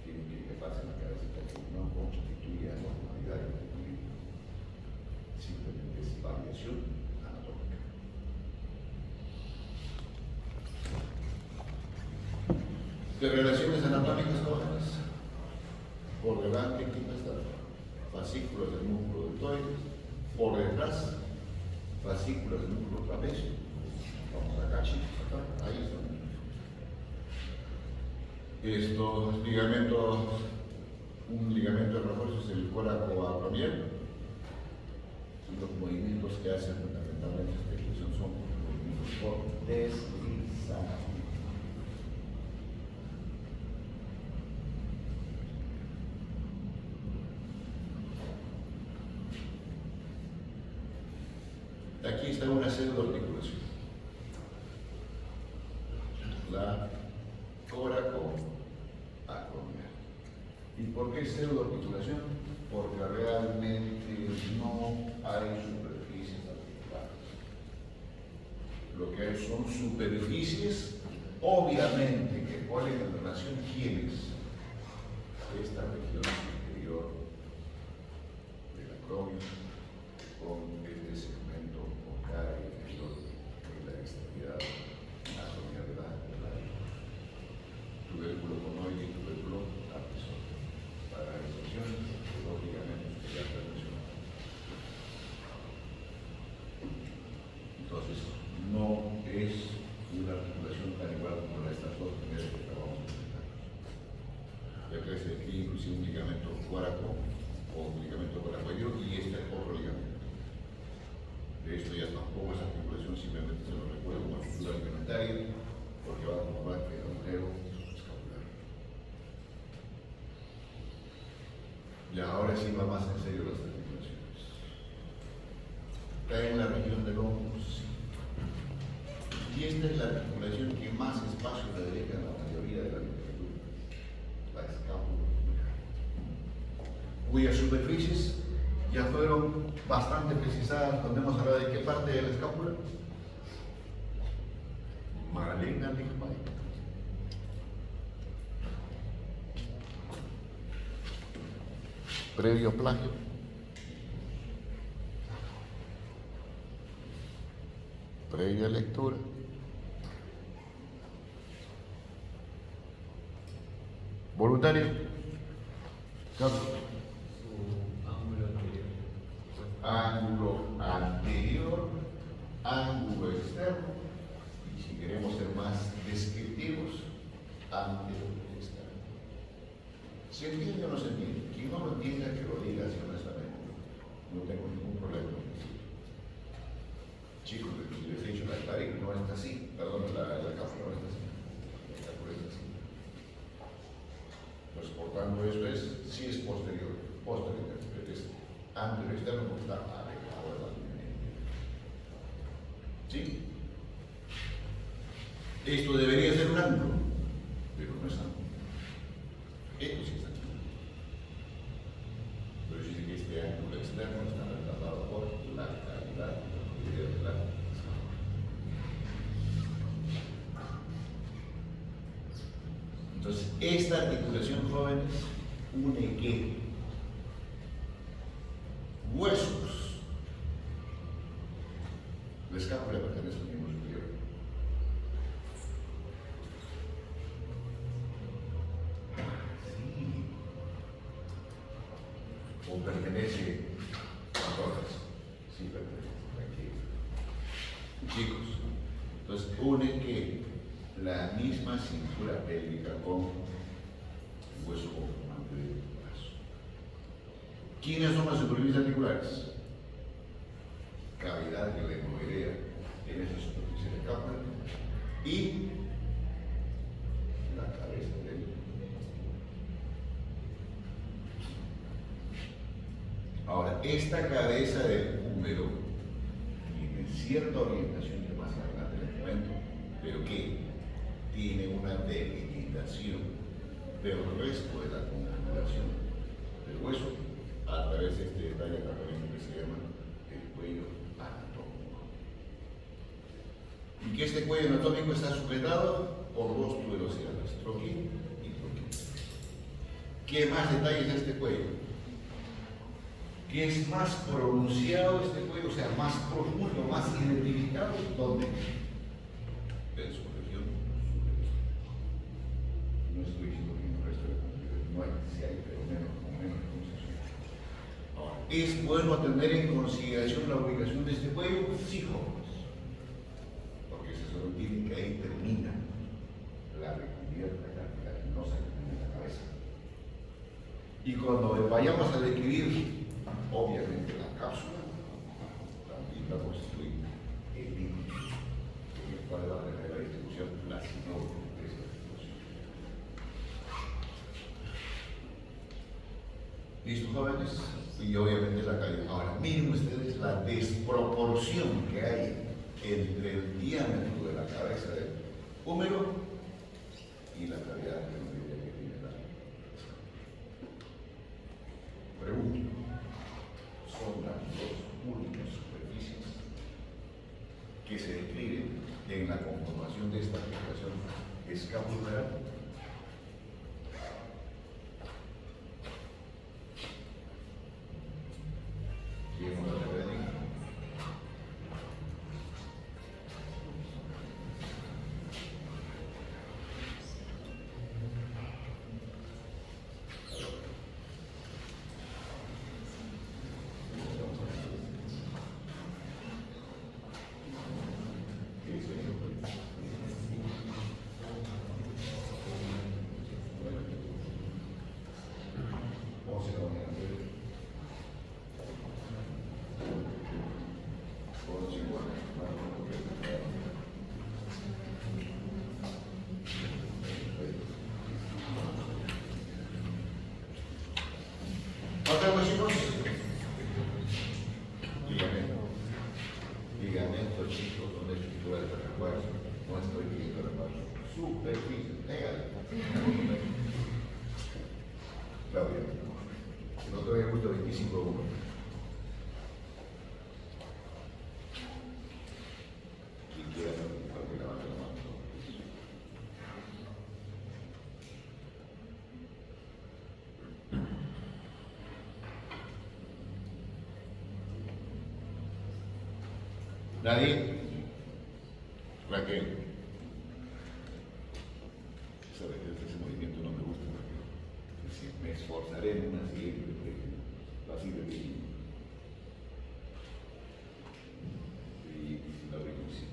tiene que pasar en la cabeza que no constituye anormalidad en el equilibrio. Simplemente es variación anatómica. De relaciones anatómicas jóvenes, por delante, ¿qué está? Fascículos del músculo deltoides, por detrás, fascículos del músculo trapecio. Vamos acá, chicos, acá, ahí están. Estos ligamentos, un ligamento de refuerzo es el coracoacromial. Los movimientos que hacen fundamentalmente esta ejecución son movimientos por deslizamiento. Aquí está una pseudoarticulación. La coracoacromial. ¿Y por qué pseudoarticulación? Porque realmente no hay superficies articulares. Lo que hay son superficies, obviamente, que ponen en relación quiénes. Esta región superior del acromio con este segmento o cara inferior de la extremidad acromial. con ligamento paracuello y este otro ligamento. De esto ya tampoco es articulación, simplemente se lo recuerdo como articulación alimentaria, porque va a comprobar que el agujero escapular. Y ahora sí va más en serio las articulaciones. Está en la región del hombro, sí. Y esta es la articulación que más espacio le dedica a la mayoría de la literatura, la escápula, cuyas superficies ya fueron bastante precisadas cuando hemos hablado de qué parte de la escápula. Magdalena Ligmay. Previo plagio. Previa lectura. Voluntario. Carlos. Ángulo anterior, ángulo externo, y si queremos ser más descriptivos, ángulo externo. ¿Se entiende o no se entiende? Quien no lo entienda, que lo diga así honestamente. No tengo ningún problema con eso. Chicos, les he dicho, la clave no está así, perdón, la cápsula no está así. La cápsula está así. Pues por tanto, eso es, sí es posterior, pero es ángulo externo no está arreglado de la línea. ¿Sí? Esto debería ser un ángulo, pero no es ángulo. Esto sí es ángulo. Pero dice que este ángulo externo está retratado por la calidad de la. Entonces, esta articulación, jóvenes, une que huesos. La escápula pertenece al miembro superior. Sí. O pertenece a todas. Sí, pertenece. Tranquilo. Chicos, entonces une que la misma cintura pélvica con el hueso conformante del brazo. ¿Quiénes son las superficies articulares? Cavidad que le movería en esa superficie de cápsula y la cabeza del. Ahora, esta cabeza del húmero tiene cierta orientación que más adelante les comento, pero que tiene una delimitación del resto de la configuración del hueso a través de este detalle que se llama el cuello anatómico. Y que este cuello anatómico está sujetado por dos tuberosidades, troquín y troquín. ¿Qué más detalles de este cuello? Que es más pronunciado este cuello, o sea, más profundo, más identificado, ¿dónde? En su región superior. No estoy diciendo que en el resto de la configuración no hay, si hay, pero menos pronunciación. Ahora, ¿es bueno tener en consideración la ubicación de este cuello? Sí, jóvenes. Porque se solo entiende que ahí termina la recubierta cartilaginosa que tiene la cabeza. Y cuando vayamos a describir, obviamente, la cápsula, también va a constituir el límite en el cual va a tener la distribución la sinopsis de esa distribución. ¿Listo, jóvenes? Y obviamente la calidad. Ahora, miren ustedes la desproporción que hay entre el diámetro de la cabeza del húmero y la cavidad que tiene la. Pregunto, ¿son las dos únicas superficies que se describen en la conformación de esta articulación escapular? Lleguemos a la verdad. columna. Quien quiera participar, que levante la mano. ¿Nadie? Raquel. Sabes que ese movimiento no me gusta porque si me esforzaré en una siguiente, así de bien. Y si la abrimos, sí,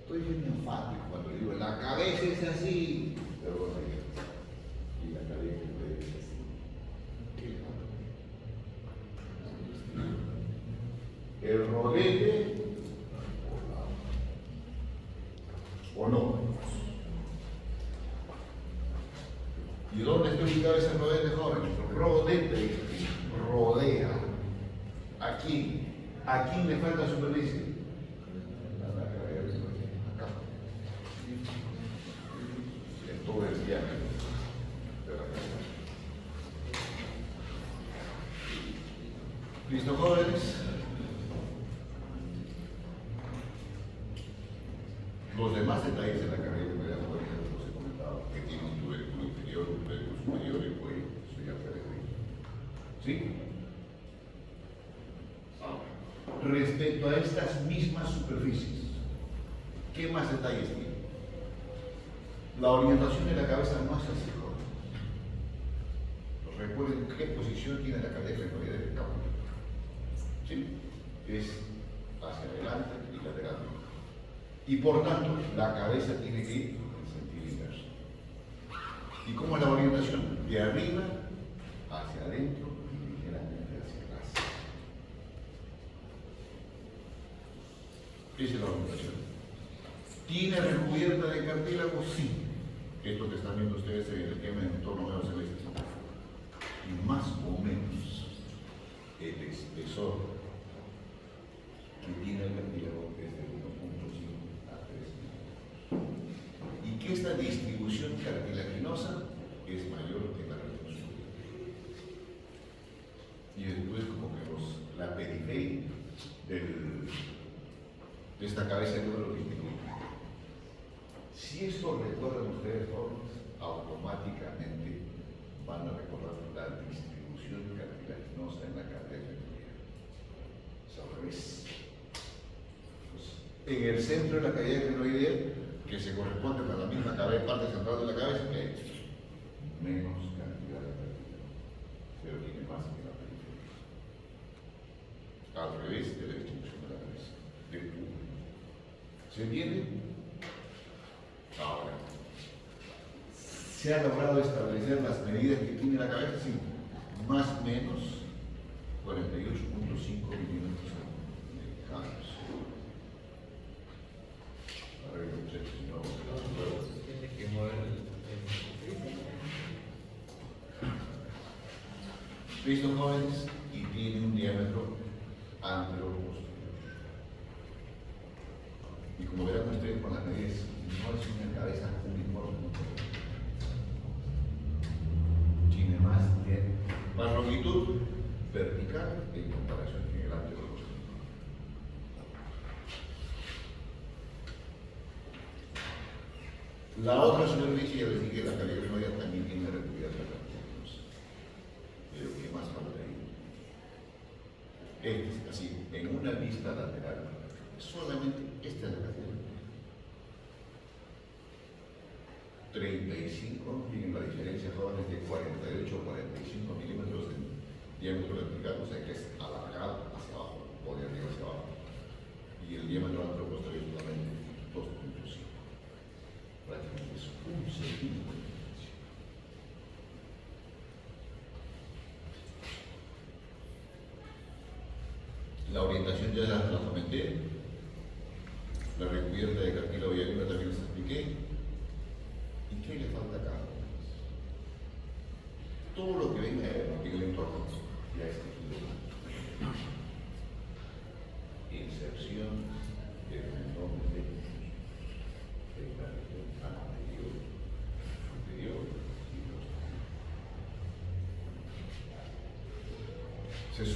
estoy bien enfático cuando digo la cabeza es así, pero bueno, y la cabeza es así. El rodete o no. ¿Y dónde está ubicado ese rodete, joven? Rodete rodea. ¿A quién? ¿A quién le falta superficie? Acá. En todo el diámetro de la cabeza. ¿Listo, jóvenes? Los demás detalles de la carrera de la por ejemplo, los he comentado, que tiene un tubérculo inferior, un tubérculo superior y cuello, eso ya fue descrito. ¿Sí? Ahora, respecto a estas mismas superficies, ¿qué más detalles tiene? La orientación de la cabeza no es así, jóvenes. Recuerden qué posición tiene la cadera glenoidea del campo. ¿Sí? Es hacia adelante y lateralmente. Y por tanto, la cabeza tiene que ir en sentido inverso. ¿Y cómo es la orientación? De arriba hacia adentro y ligeramente hacia atrás. Esa es la orientación. ¿Tiene recubierta de cartílago? Sí. Esto que están viendo ustedes en el esquema en torno menos celeste. Y más o menos el espesor que tiene el cartílago es de 1.5 a 3 milímetros. Y que esta distribución cartilaginosa es mayor que la región superior. Y después como que la periferia de esta cabeza de lo distingue. Si esto recuerdan ustedes, jóvenes, automáticamente van a recordar la distribución cartilaginosa en la cadera glenoidea. Es al revés. En el centro de la cavidad glenoidea, que se corresponde con la misma cabeza, parte central de la cabeza, que hay menos cantidad de cartílago, pero tiene más que la periferia. Al revés de la distribución de la cabeza, del tubo. ¿Se entiende? Ahora, ¿se ha logrado establecer las medidas que tiene la cabeza? Sí, más o menos 48.5 milímetros de cambios. Ahora yo no sé si no. Tiene que mover ¿Listo, jóvenes? Y tiene un diámetro anteroposterior. Y como verán ustedes con las medidas, no es una cabeza uniforme. Tiene más longitud vertical en comparación con el anteroposterior. La otra superficie, ya les dije, la cavidad glenoidea también tiene recubierta de cartílagos. Pero ¿qué más falta ahí? Es así, en una vista lateral, solamente esta es la cavidad. 35, miren la diferencia, jóvenes, de 48 o 45 milímetros de diámetro vertical, o sea que es alargado hacia abajo, o de arriba hacia abajo. Y el diámetro anteroposterior solamente 2.5. Prácticamente es un centímetro de diferencia. La orientación ya la comenté. La recubierta de cartílago y arriba también les expliqué. ¿Y qué le falta acá? Todo lo que venga en el entorno ya está aquí. Inserción de tendón de la región anterior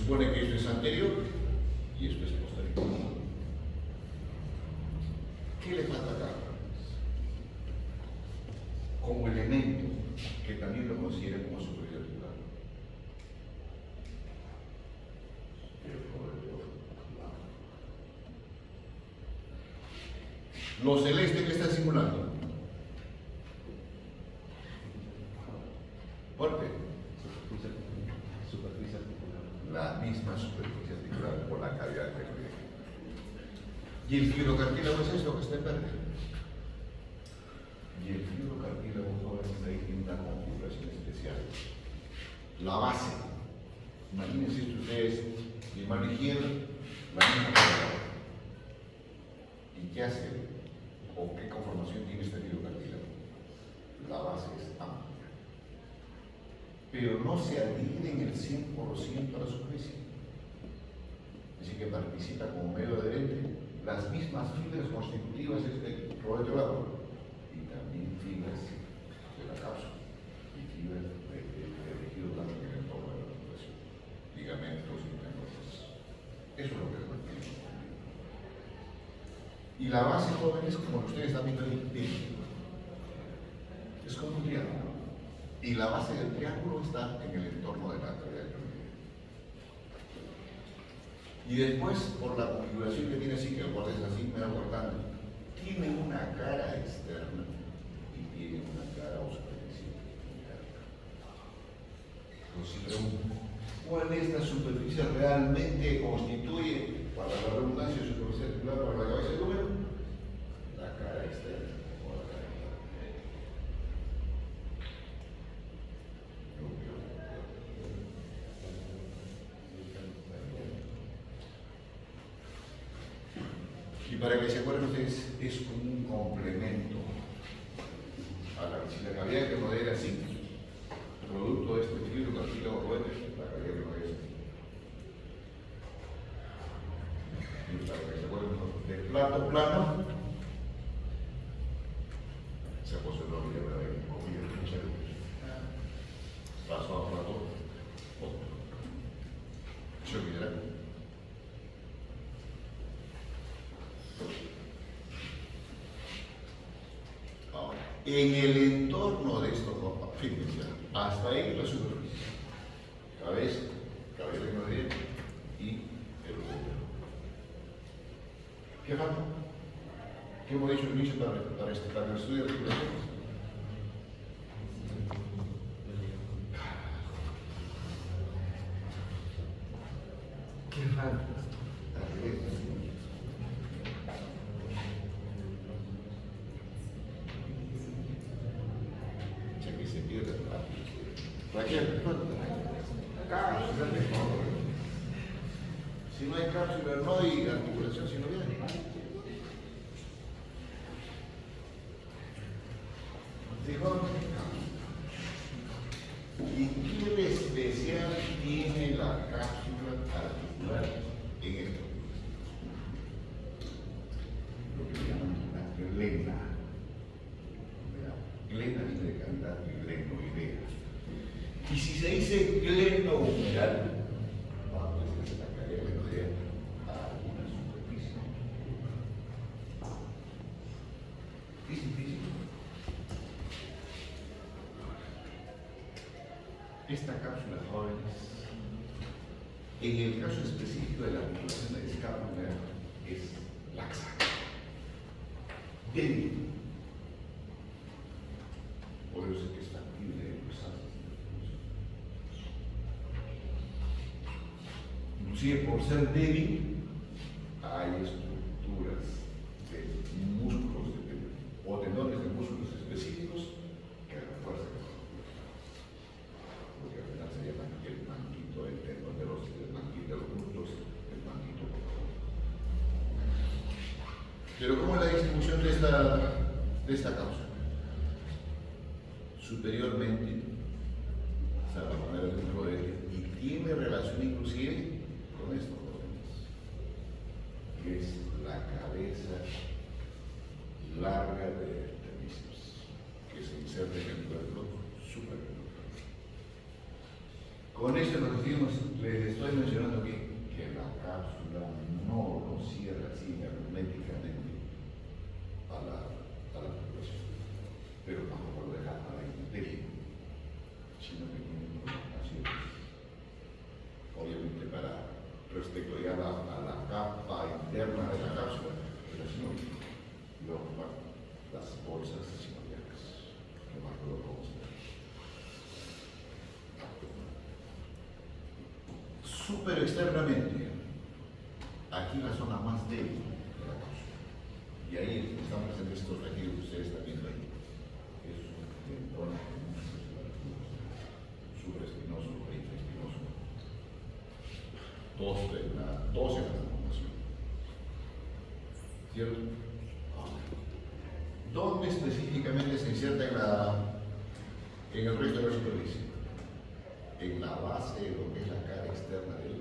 supone que esto es anterior y esto es posterior. ¿Qué le falta acá? Como elemento que también lo considera como superior titular. Lo celeste que está simulando. ¿Por qué? Superficie articular. La misma superficie articular por la cavidad que tiene. Y el fibrocartílago es esto que está en verde. Y el fibrocartílago, jóvenes, ahí tiene una configuración especial. La base. Imagínense esto ustedes, mi mano izquierda, la misma cavidad. ¿Y qué hace? ¿O qué conformación tiene este fibrocartílago? La base es amplia. Pero no se adhiere en el 100% a la superficie. Así que participa como medio adherente las mismas fibras constitutivas de este lado y también fibras de la cápsula y fibras de tejido blando en el entorno de la articulación, ligamentos y tendinosis. Eso es lo que es mantiene. Y la base, jóvenes, como ustedes están viendo ahí, es como un triángulo. Y la base del triángulo está en el entorno de la cavidad craneal. Y después, por la configuración que tiene así, que el borde es así, me da cortando, tiene una cara externa y tiene una cara o superficie interna. Entonces, si pregunto, ¿cuál de estas superficies realmente constituye, para la redundancia, superficie articular para la cabeza del húmero? La cara externa o la cara interna. Y para que se acuerden ustedes, es como un complemento a si la cavidad que rodea así, producto de este fibrocartílago rodea, la cavidad que rodea así. Y para que se acuerden del plato plano, se puso el nombre de comida, mucha luz. Paso a plato, otro. ¿Se olvidará? Ahora, en el entorno de estos dos, fíjense, hasta ahí la superficie. Cabeza, cabeza que nos viene y el útero. ¿Qué falta? ¿Qué hemos dicho al inicio para el estudio de articulaciones? ¿Qué falta? Ya que se pierde cualquier cápsula, si no hay cápsula, no hay articulación, si no viene. Dijo, ¿y qué de especial tiene la cápsula articular en esto? Lo que llaman la glena. Glena viene de cantar glenoidea. Y si se dice glenohumeral, vamos a decir que la cavidad glenoidea a alguna superficie. ¿Es difícil? Esta cápsula, jóvenes, en el caso específico de la articulación de escápula, es laxa, débil. Por eso es que es factible de cruzarse. Inclusive por ser débil, hay estructuras de músculos o tendones de músculos específicos que refuerzan el músculo. Porque al final se llama el manguito del tendón de los músculos, el manguito. Pero ¿cómo es la distribución de esta causa? Superiormente, o sea, la manera de un rodete, y tiene relación inclusive con estos órganos, que es la cabeza larga de Artemisos, que se inserta en el cuerpo superior. Con esto lo que les estoy mencionando que la cápsula no lo cierra así herméticamente a la población, pero tampoco lo deja a la intemperie, sino que tiene informaciones. Obviamente para respecto ya a la capa interna de la cápsula, pero si no, las bolsas sinodiacas, que más lo vamos a ver. Súper externamente, aquí la zona más débil de la cápsula. Y ahí están presentes estos retiros que ustedes están viendo ahí. Es un tendón súper espinoso, infraespinoso. Dos en la formación. ¿Cierto? ¿Dónde específicamente se inserta en el resto de la superficie? En la base de lo que es la cara externa del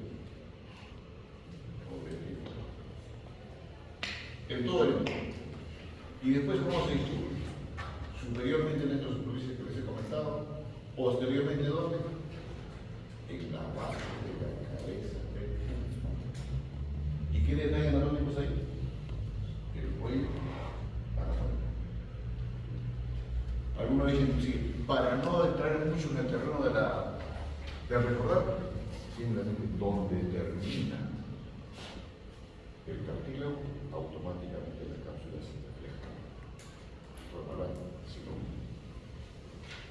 objetivo. En todo el mundo. Y después, ¿cómo se distribuye? Superiormente en esta superficie que les he comentado, posteriormente, ¿dónde? En la base de la cabeza del punto. ¿Y qué detalle anatómicos hay? El cuello para afuera. Algunos dicen, sí, para no entrar mucho en el terreno de recordar, simplemente donde termina el cartílago, automáticamente la cápsula se refleja.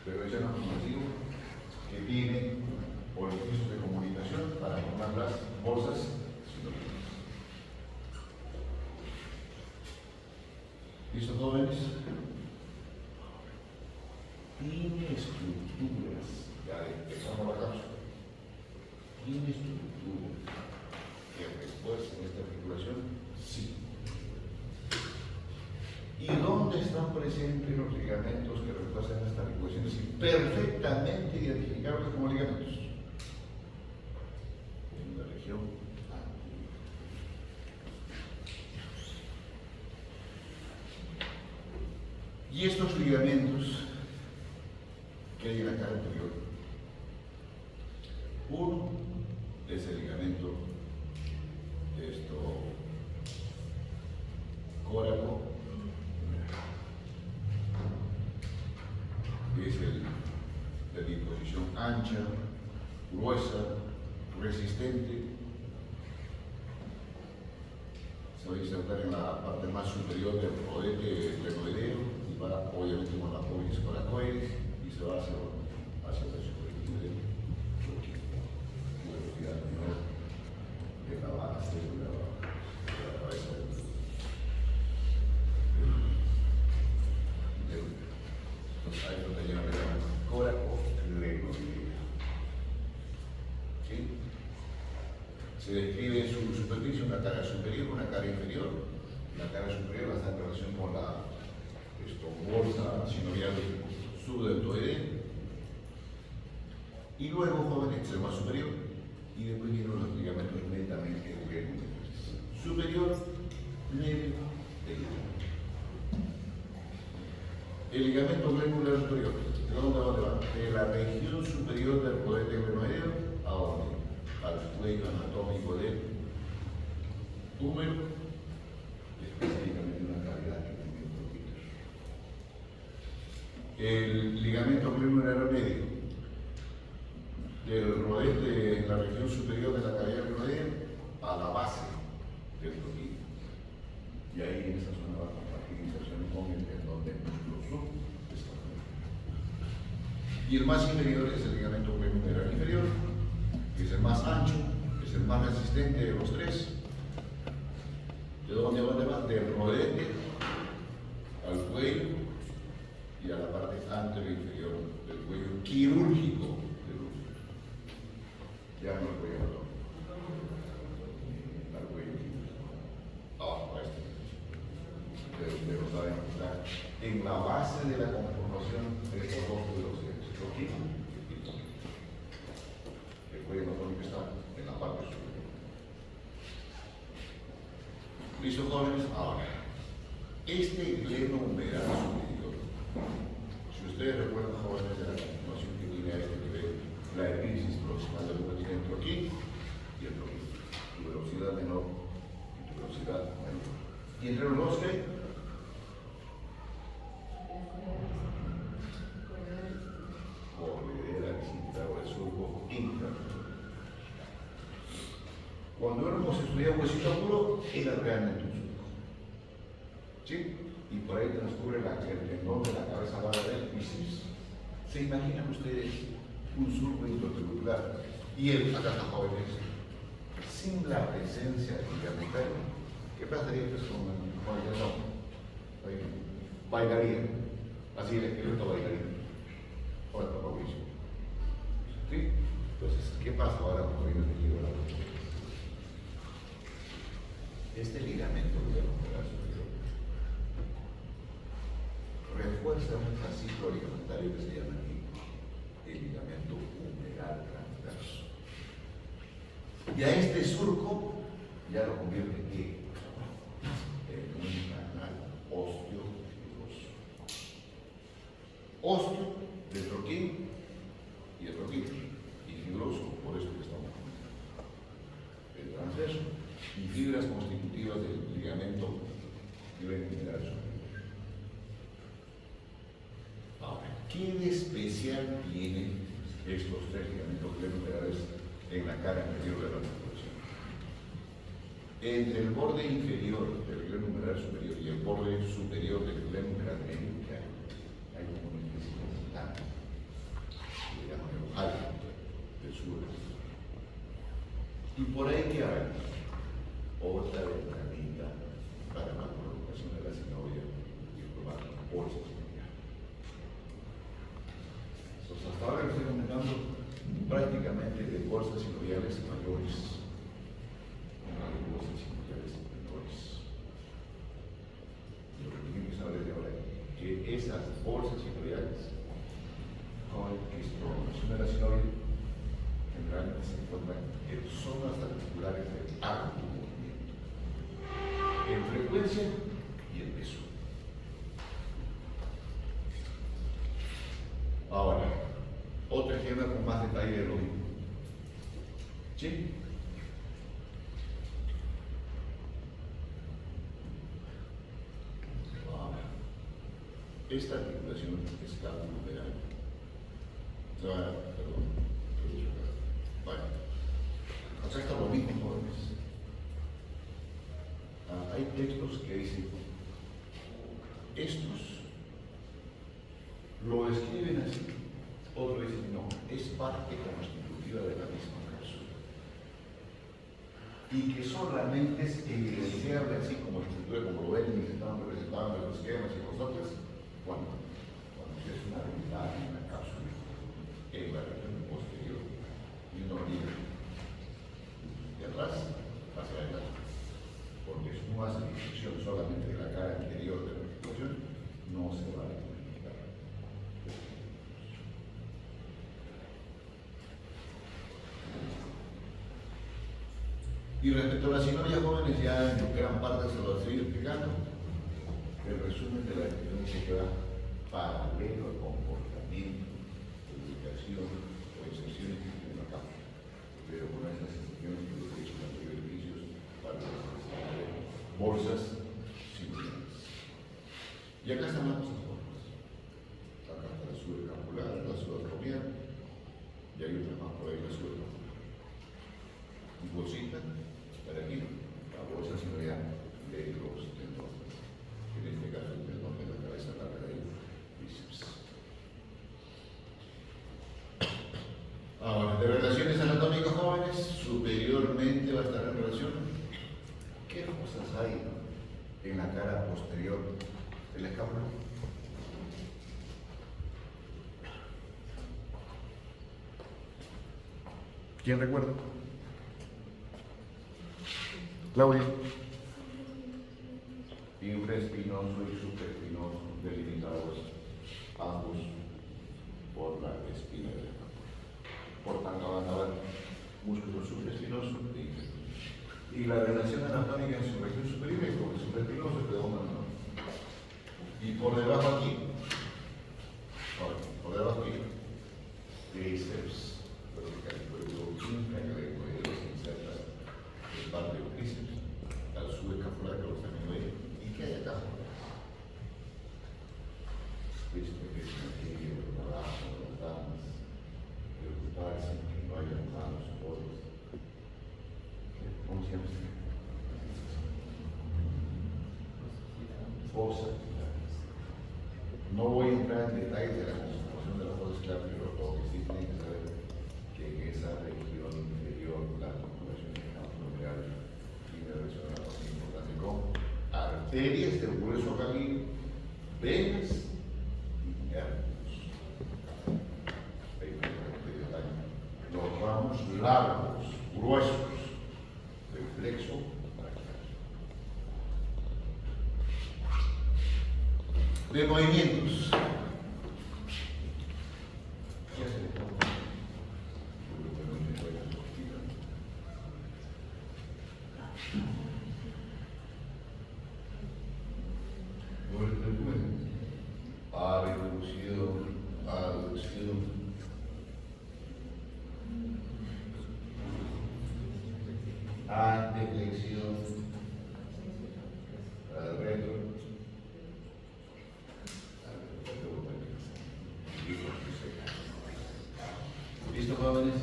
Pero ya no nos digo que tiene orificios de comunicación para formar las bolsas sinodales. ¿Listo, jóvenes? Tiene estructuras, ya empezamos la cápsula, tiene estructuras que refuerzan esta articulación, sí. ¿Y dónde están presentes los ligamentos que refuerzan esta articulación? Sí, perfectamente identificables como ligamentos. En la región anterior. Y estos ligamentos que hay en la cara anterior. Uno es el ligamento córaco, que es el de disposición ancha, gruesa, resistente. Se va a insertar en la parte más superior del rodete glenoideo y va obviamente con la polis coracoides y se va hacia la superficie de velocidad menor de la base de la cabeza entonces ahí donde llegan el córaco glenoideo. ¿Sí? Se describe en su superficie una cara superior, una cara inferior. La cara superior está en relación con la bolsa sinovial subdeltoidea. Y luego, joven, extremo superior. Y después vienen los ligamentos netamente glandulares. Superior, medio, delgado. El ligamento glandular superior, ¿de dónde va? De la región superior del rodete glenoideo, ¿a dónde? Al cuello anatómico del húmero, específicamente una cavidad que tiene un poquito. El ligamento glandular medio del rodete en la región superior de la cavidad glenoidea a la base del tobillo. Y ahí en esa zona va a compartir inserción con el tendón del músculo subescapular. Y el más inferior es el ligamento glandular inferior, que es el más ancho, es el más resistente de los tres. ¿De dónde va? Del rodete al cuello y a la parte anterior e inferior del cuello quirúrgico del útero. Ya no el cuello anatómico. Al cuello quirúrgico. Abajo a este. Pero saben que está en la base de la conformación de estos dos velocidades. El cuello anatómico está en la parte superior. ¿Listo, jóvenes? Ahora, este gleno humeral superior, si ustedes recuerdan, jóvenes, de la continuación que tiene a este nivel, la epífisis próxima troquín y el troquín. Tu velocidad menor y tu velocidad mayor. Y entre los dos, ¿qué? Corredera, visita o el surco interno. Cuando hemos estudiado huesito puro, era realmente un surco. ¿Sí? Y por ahí transcurre el tendón de la cabeza baja del bíceps. ¿Se imaginan ustedes un surco intraarticular y el acá está jóvenes sin la presencia ligamental? ¿Qué pasaría pues con el tendón? Bailaría. Así el esqueleto bailaría. Ahora está Mauricio. ¿Sí? Entonces, ¿qué pasa ahora con el tejido de la rodilla? Este ligamento de la lateral superior refuerza un fascículo ligamentario que se llama aquí el ligamento humeral transverso. Y a este surco ya lo convierte en un canal osteofibroso. Osteo del troquín y el troquín, y fibroso, por esto que estamos hablando. El transverso y fibras constitutivas del ligamento humeral superior. Ahora, ¿qué de especial tienen estos tres ligamentos humerales en la cara anterior de la articulación? Entre el borde inferior del gleno humeral superior y el borde superior del gleno humeral medio hay como una especie de ventana, que le llaman el ojal del sur. Y por ahí que hay otra ventanita para la colocación de la sinovial y formar bolsas. Entonces, hasta ahora estoy comentando prácticamente de bolsas sinoviales mayores, no de bolsas sinoviales menores. Lo que tienen que saber de ahora es que esas bolsas sinoviales con estimulación de la sinovial generalmente se encuentran en zonas articulares del arco movimiento, en frecuencia y en peso. Ahora, otro ejemplo con más detalle de lo mismo. ¿Sí? Ahora, esta articulación escapulohumeral. Perdón, ¿qué he dicho acá? Bueno, acá está lo mismo, jóvenes. Hay textos que dicen, estos lo escriben así, otros dicen no, es parte constitutiva de la misma cápsula. Y que solamente es evidenciable así como estructura, como lo ven y se están representando en los esquemas y vosotros, cuando es una habilidad en la cápsula, en la región posterior, y uno mira de atrás hacia adelante. Porque si uno hace distinción solamente de la cara anterior de la articulación, no se va a identificar. Y respecto a la sinovia, jóvenes, ya en gran parte se lo estoy explicando. El resumen de la experiencia que va paralelo al comportamiento, ubicación o excepciones que tiene la cámara. Pero con esas excepciones que los he hecho los beneficios para bolsas similares. Y acá están las cosas formas. Acá está la subescapular, la subacromial, y hay otra más por ahí, la subescapular. Y bolsita, para aquí, la bolsa sinovial de los tendones. En este caso, el tendón de la cabeza larga del bíceps. Ahora, de relaciones anatómicas jóvenes, superiormente va a estar en relación. ¿Qué cosas hay en la cara posterior de la escápula? ¿Quién recuerda? Claudia. Infraespinoso y supraespinoso, delimitados ambos por la espina de la escápula. Por tanto, van a haber músculo supraespinoso e infraespinoso. Y la relación anatómica en su región superior es con el supraespinoso y predominante. Y por debajo aquí, por debajo aquí, tríceps, vertical, inferior, dos actividades. No voy a entrar en detalles de la conformación de la fuerza estelar, pero lo que sí tienen que saber que en esa región inferior la configuración de campo numeral tiene relacionado más importante con arterias del grueso cabello, venas y nervios. Los ramos largos, gruesos, del plexo braquial. De movimientos. ¿Qué hace? Abducción, abducción. Anteflexión. Al retro. ¿Listo, jóvenes?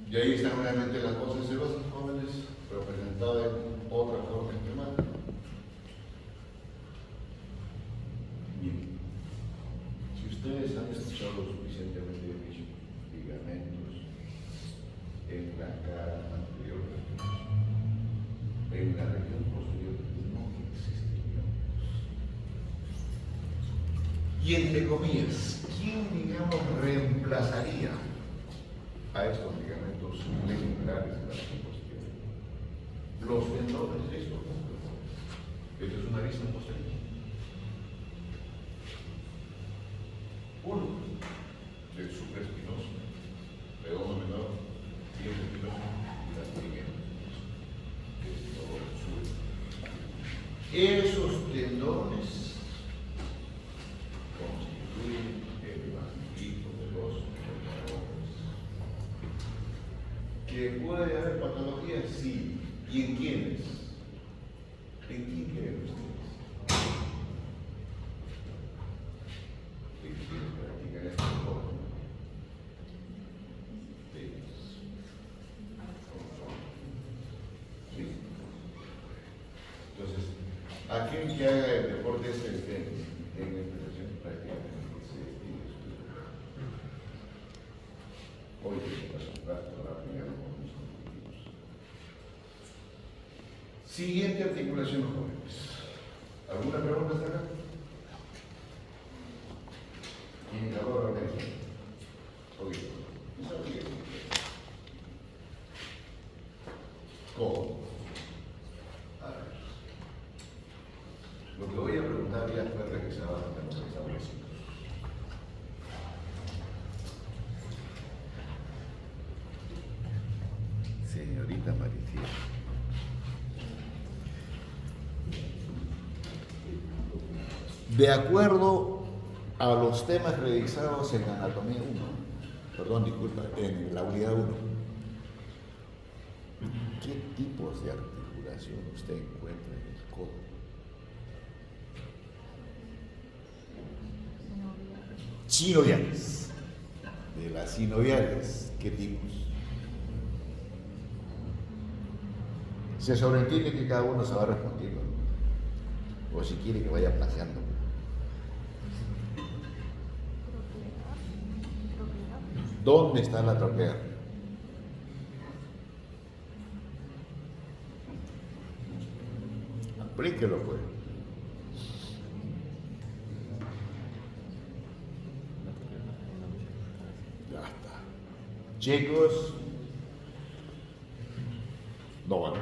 Y ahí están nuevamente las voces celosas, jóvenes, representadas en otra forma esquemática. Bien. Si ustedes han escuchado lo suficientemente dicho, ligamentos en la cara anterior, en la región posterior no existen ligamentos. Y entre comillas, ¿quién, digamos, reemplazaría a estos ligamentos musculares de la región posterior? Los tendones, esto es una vista posterior. Uno, del supraespinoso, redondo menor, y el espinoso y las ligamentos. Esos tendones constituyen el banquito de los tendinones. ¿Que puede haber patologías? Sí. ¿Y en quiénes? ¿En quién creen ustedes? ¿En quiénes practican este deporte? ¿Sí? Entonces, aquel que haga el deporte es el tenis, en la expresión prácticamente se estira su vida. Hoy se pasa un rato para aplicar con los objetivos. Siguiente articulación, jóvenes. ¿Alguna pregunta hasta acá? ¿Quién acabó la organización? Ok. ¿Cómo? A ver. Lo que voy a preguntar ya fue revisado ante los establecidos. Señorita Maricía. De acuerdo a los temas revisados en anatomía 1, perdón, disculpa, en la unidad 1, ¿qué tipos de articulación usted encuentra en el codo? Sinoviales. De las sinoviales, ¿qué tipos? Se sobreentiende que cada uno se va respondiendo, o si quiere que vaya plagiando. ¿Dónde está la troclea? Aplíquelo, pues. Ya está. Chicos, no van.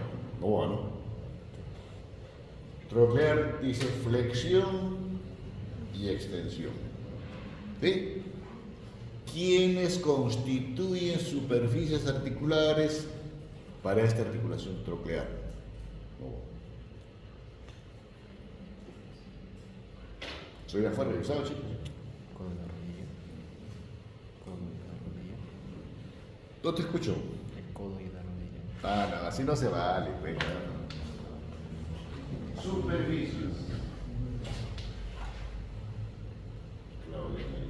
Troclear dice flexión y extensión. ¿Sí? ¿Quiénes constituyen superficies articulares para esta articulación troclear? Soy de afuera, ¿sabes, chicos? Con la rodilla. Con la rodilla. No te escucho. El codo y la rodilla. Ah, no, así no se vale, pues. Superficies. Claudia María.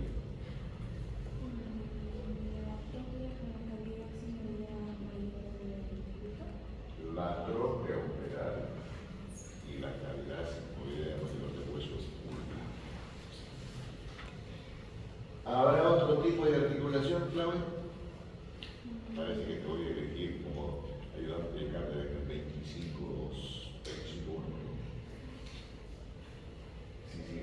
clave? Parece que te voy a elegir como ayudante de cátedra en el 25, 25, ¿no? Sí, sí,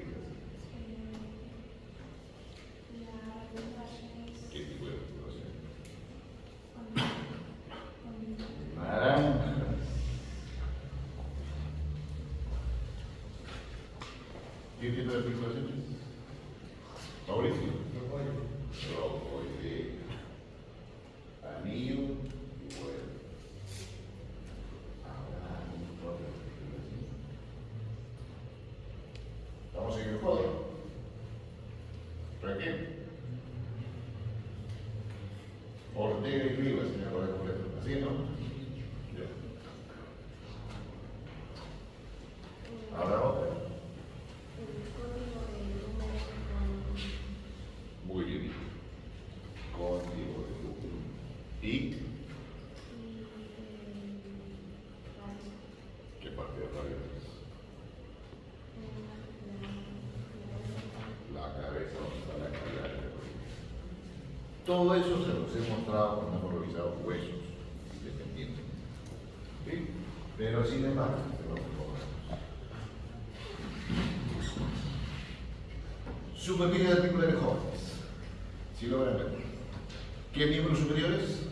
¿qué tipo de articulación? Naranjas. ¿Qué tipo de articulaciones? Mauricio. Trocoide. Anillo y vuelo. Ahora, otra articulación. Estamos en el cuadro. Raquel. Ortega y Rivas, señor Jorge completo. ¿Así, no? Ya. Ahora otra. Muy bien. Código de número. ¿Y qué parte de radio es? La cabeza, donde está la calidad de la columna. Todo eso se los he mostrado cuando hemos revisado huesos independientes. ¿Sí? Pero sin embargo, se los recordamos. Superficies articulares jóvenes. Si logran ver. ¿Qué miembros superiores?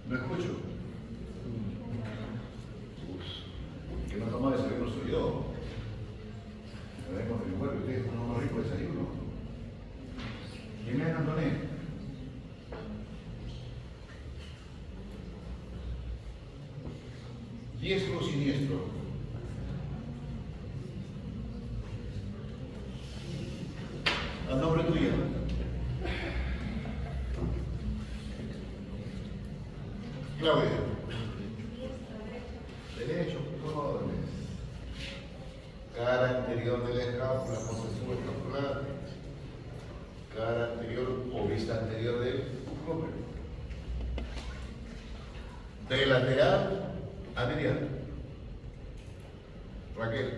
No escucho. El que no toma desayuno soy yo. Me ven con mi cuerpo, ustedes toman más rico desayuno. ¿Quién es Antoné? Diestro o siniestro. A nombre tuyo. Claudia. Derecho, jóvenes. Cara anterior de la escápula, posesión escapular. Cara anterior o vista anterior del hombro. De lateral a medial. Raquel.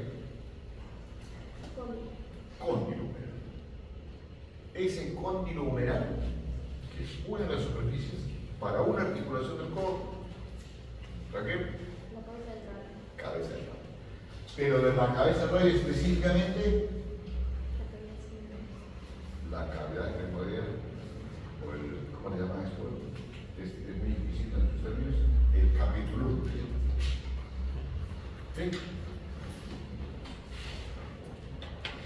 Cóndilo humeral. Ese cóndilo humeral, que es una de las superficies para una articulación del codo. Raquel. Cabeza del radio. Pero de la cabeza del radio específicamente, la cavidad cremodial, o el, ¿cómo le llaman esto? Es muy difícil en sus términos, el capítulo. ¿Sí?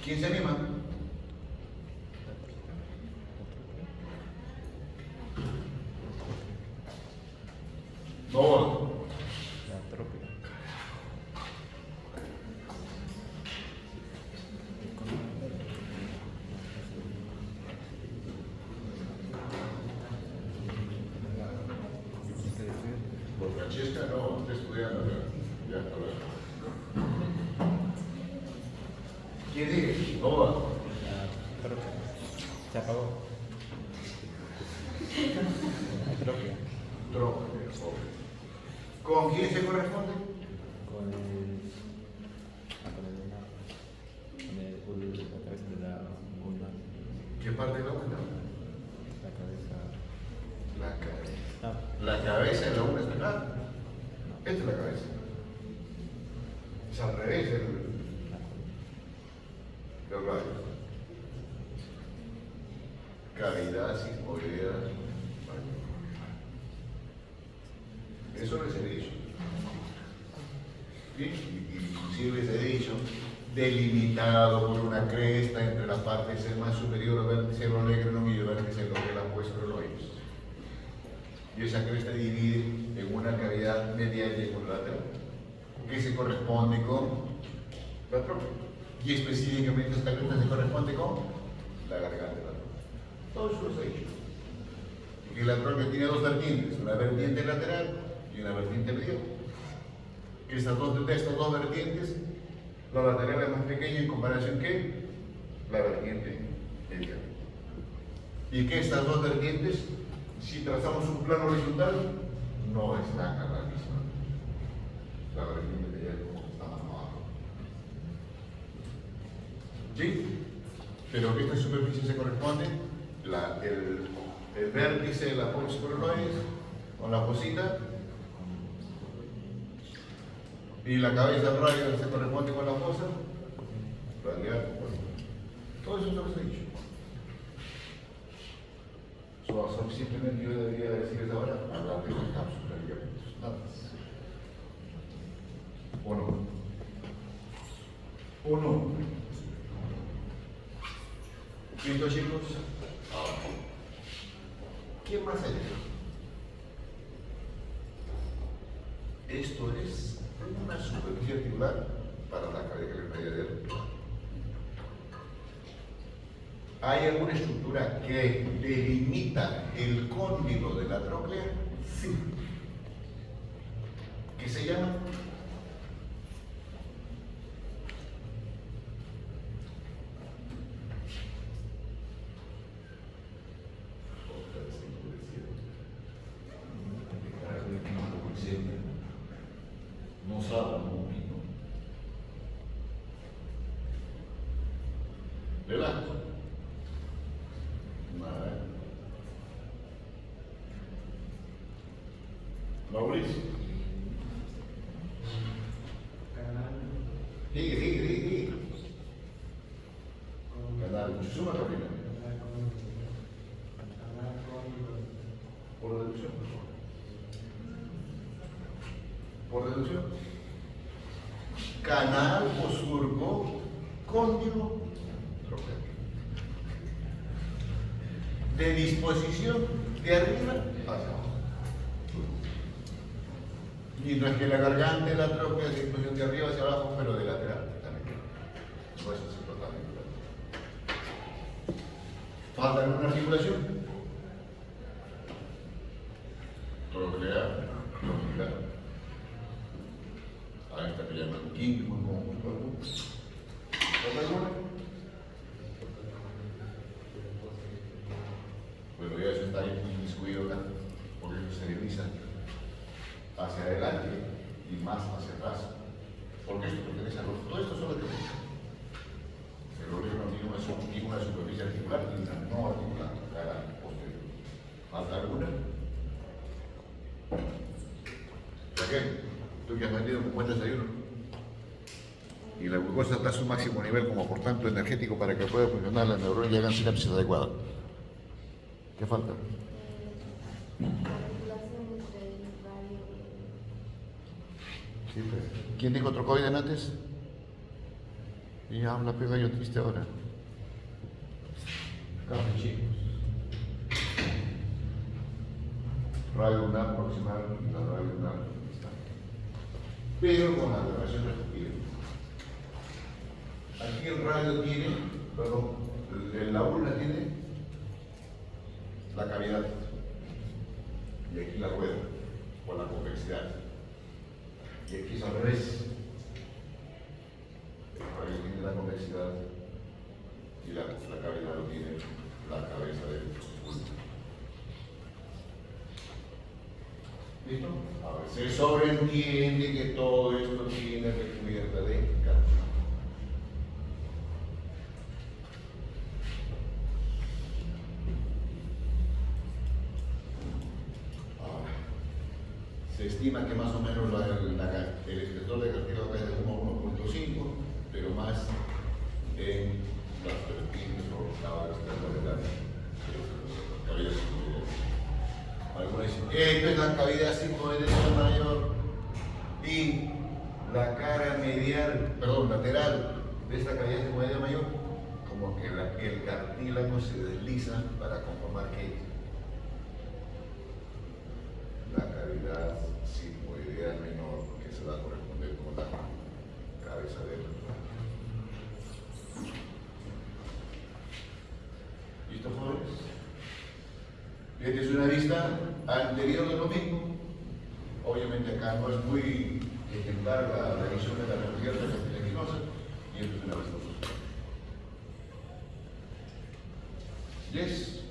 ¿Quién se anima? No. La trópica. Por Francesca no, está estudiando ya está hablando. ¿Quién sigue? No va. La trópica. Se apagó. La trópica. Tronco. ¿Con quién se corresponde? Con el. Con el venado. Con la cabeza de la ulna. ¿Qué parte de la una? La cabeza. La cabeza. Ah, La cabeza de la una está acá. Esta es la cabeza. Es al revés del radio. Cavidad sigmoidea. Eso les he dicho. ¿Sí? Inclusive les he dicho, delimitado por una cresta entre la parte más superior o vértice negro y el vértice del apuesto de los oídos. Y esa cresta divide en una cavidad medial y una lateral, que se corresponde con la trópica. Y específicamente esta cresta se corresponde con la garganta de la trópica. Todo eso los he dicho. Y que la trópica tiene dos vertientes, una vertiente lateral y una vertiente medial. Que estas dos vertientes, la lateral es más pequeña en comparación que la vertiente medial. Y que estas dos vertientes, si trazamos un plano horizontal, no están a la misma. La vertiente medial como está más abajo. ¿Sí? Pero esta superficie se corresponde, el vértice de la apófisis coronoides con la fosita y la cabeza del radio se corresponde con la fosa radial. Todo eso es lo que se ha dicho. Simplemente yo debería decirles ahora, hablar de las cápsulas de ligamentos, nada más. ¿O no? ¿O no? ¿Listo, chicos? Ahora, ¿qué más hay? Esto es una superficie articular para la cabeza radial. ¿Hay alguna estructura que delimita el cóndilo de la tróclea? Sí. ¿Qué se llama? No sabe un pino. Relajo. Nada. Mauricio. Sigue. Canal, suma Carolina. Por deducción. Por deducción. Canal o surco cóndilo trócleo. De disposición de arriba hacia abajo. Mientras que la garganta y la tróclea de disposición de arriba hacia abajo, pero de lateral también. No es así totalmente. ¿Falta alguna articulación? Tróclea, tróclea. A esta que llaman quíntico en conjunto. ¿Falta alguna? Bueno, ya eso está ahí inmiscuido acá, porque eso se desliza hacia adelante y más hacia atrás. Porque esto pertenece a los. Todo esto son articulaciones. El órgano tiene una superficie articular y una no articular, cara posterior. ¿Falta alguna? Raquel, tú que has metido un buen desayuno. Y la glucosa está a su máximo nivel como por tanto energético para que pueda funcionar la neurona y hagan sinapsis adecuadas. ¿Qué falta? Sí, pues. ¿Quién dijo trocoide antes? Y habla pega yo triste ahora. Cabe, chicos. Radio lunar proximal y la radio lunar distal. Pero con la aberración respectiva. Aquí el radio tiene, perdón, la urna tiene la cavidad y aquí la rueda con la convexidad. Y aquí es al revés. El radio tiene la convexidad y la cavidad lo tiene la cabeza del pulpo. ¿Listo? A ver, se sobreentiende que todo esto tiene recubierta de cartílago. Ahora, se estima que más o menos el espesor de cartílago es de 1 a 1.5, pero más en las vertientes o los caballos de la cavidad sigmoidea. Algunos dicen, esto es la cavidad sigmoidea mayor y la cara lateral de esta cavidad sigmoidea mayor, como que el cartílago se desliza para conformar ¿qué? La cavidad sigmoidea menor, que se va a corresponder con la cabeza del. ¿Listo, jóvenes? Esta es una vista anterior de lo mismo. Obviamente acá no es muy ejemplar la revisión de la neuropatía espinosa y esto es una vista social. Yes.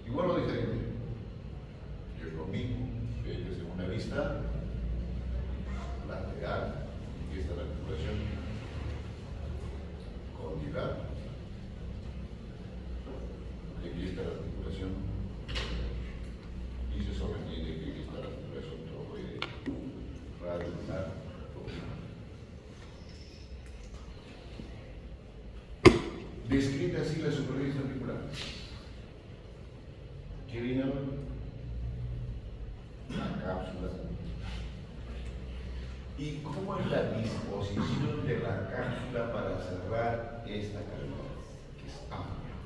Igual o diferente. Es lo mismo. Esta es una vista lateral y esta es la articulación condilar. Aquí está la articulación. Y se sobreentiende que aquí está la articulación trocoide radicular. Describe así la superficie articular. ¿Qué viene ahora? La cápsula. ¿Y cómo es la disposición de la cápsula para cerrar esta cavidad? Que es amplia.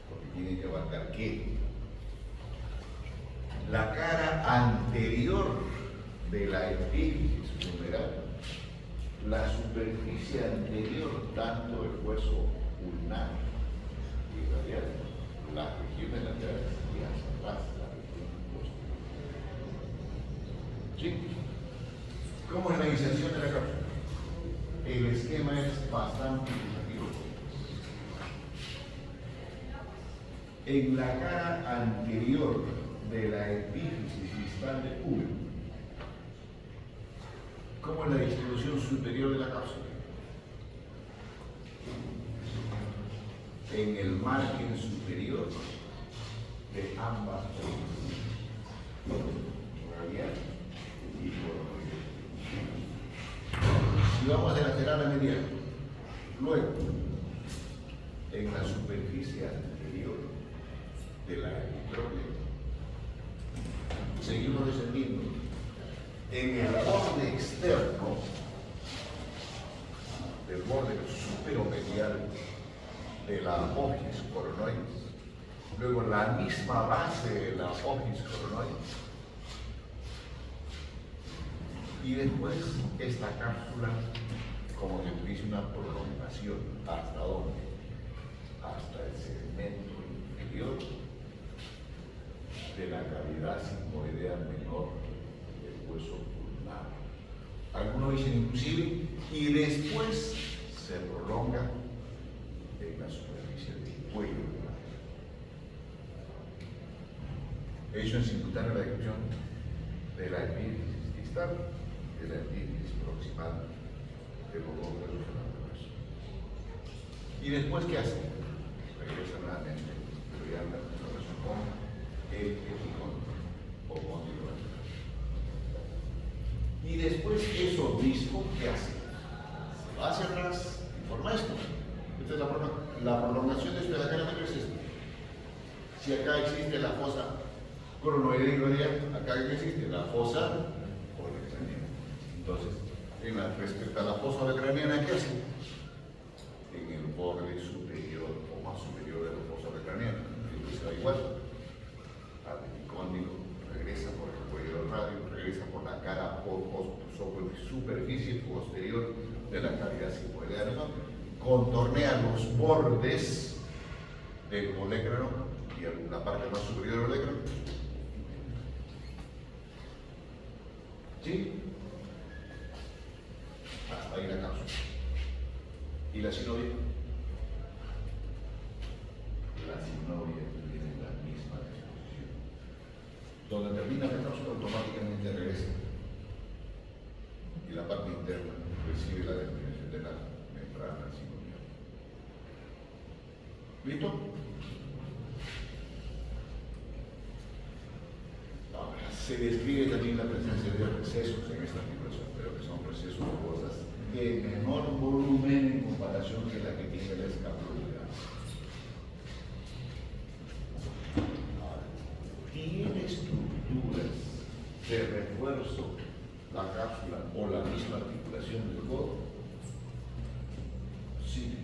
Porque tiene que abarcar ¿qué? La cara anterior de la epífisis humeral, la superficie anterior, tanto el hueso ulnar y radial, las regiones laterales y hacia atrás, la región posterior. ¿Sí? ¿Cómo es la inserción de la cápsula? El esquema es bastante ilustrativo. En la cara anterior de la epífisis distal del útero, ¿cómo es la distribución superior de la cápsula? En el margen superior de ambas zonas, radial y coronoidal. Si vamos de lateral a medial, luego en la superficie anterior de la epitropia, seguimos descendiendo. En el borde externo del borde superomedial de la apófisis coronoides, luego en la misma base de la apófisis coronoides, y después esta cápsula como que tuviese una prolongación. ¿Hasta dónde? Hasta el segmento inferior de la cavidad sigmoidea menor del hueso ulnar. Algunos dicen inclusive, y después se prolonga en la superficie del cuello. Eso en simultáneo la descripción de la epífisis distal, de la epífisis proximal de los dos dedos antebrazo. ¿Y después qué hace? Regresa nuevamente, pero ya en la relación con el epicóndilo o cóndilo antebrazo. Y después eso mismo, ¿qué hace? Se va hacia atrás y forma esto. Esta es la prolongación de esto de la cara anterior es esto. Si acá existe la fosa coronoidea y radial, acá ¿qué existe? La fosa olecraniana. Entonces, respecto a la fosa olecraniana, ¿qué hace? En el borde superior o más superior de la fosa olecraniana. Entonces va igual al epicóndilo, regresa por el cuello del radio, regresa por la cara superficie posterior de la cavidad sigmoidea, contornea los bordes del olecrano y alguna parte más superior del olecrano. ¿Sí? Hasta ahí la cápsula. ¿Y la sinovial? La sinovial tiene la misma disposición. Donde termina la cápsula automáticamente regresa. Y la parte interna recibe la definición de la membrana sinovial. ¿Listo? Ahora, se describe también la presencia de recesos en esta articulación, pero que son recesos de cosas de menor volumen en comparación que la que tiene la escapula. Ahora, ¿tiene estructuras de refuerzo la cápsula o la misma articulación del codo? Sí.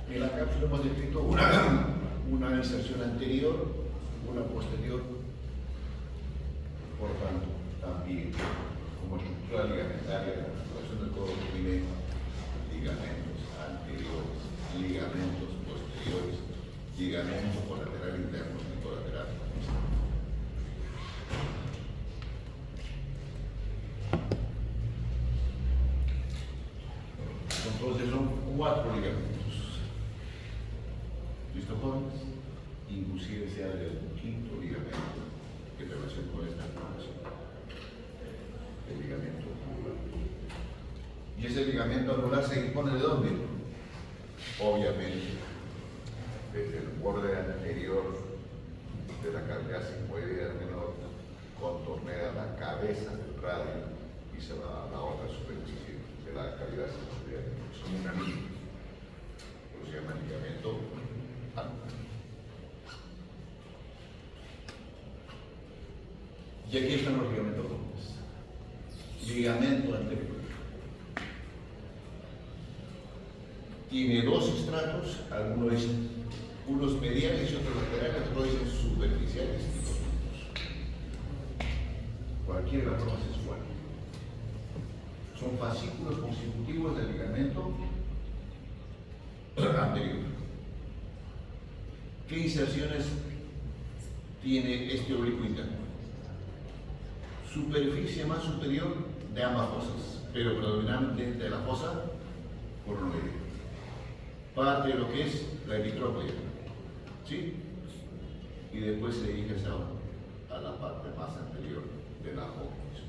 En la cápsula hemos descrito una inserción anterior, una posterior, por tanto, también como estructura ligamentaria de la articulación del codo tiene ligamentos anteriores, ligamentos posteriores, ligamentos colateral internos y colateral. Entonces son 4 ligamentos. ¿Listo, jóvenes? Inclusive se habla del 5.º ligamento que relaciona con esta articulación, el ligamento tubular. Y ese ligamento anular se dispone de dónde? Obviamente, desde el borde anterior de la cavidad sigmoidea menor, contornea la cabeza del radio y se va a la otra superficie de la cavidad sigmoidea menor. Son un anillo. Se llama ligamento anular. Y aquí están los ligamentos dobles. Ligamento anterior. Tiene dos estratos, algunos dicen unos mediales y otros laterales, otros dicen superficiales y los mismos. Cualquiera de las formas es igual. Son fascículos consecutivos del ligamento anterior. ¿Qué inserciones tiene este oblicuo interno? Superficie más superior de ambas fosas, pero predominantemente de la fosa coronoidea. Parte de lo que es la epitróplia, ¿sí? Y después se dirige a la parte más anterior de la apófisis.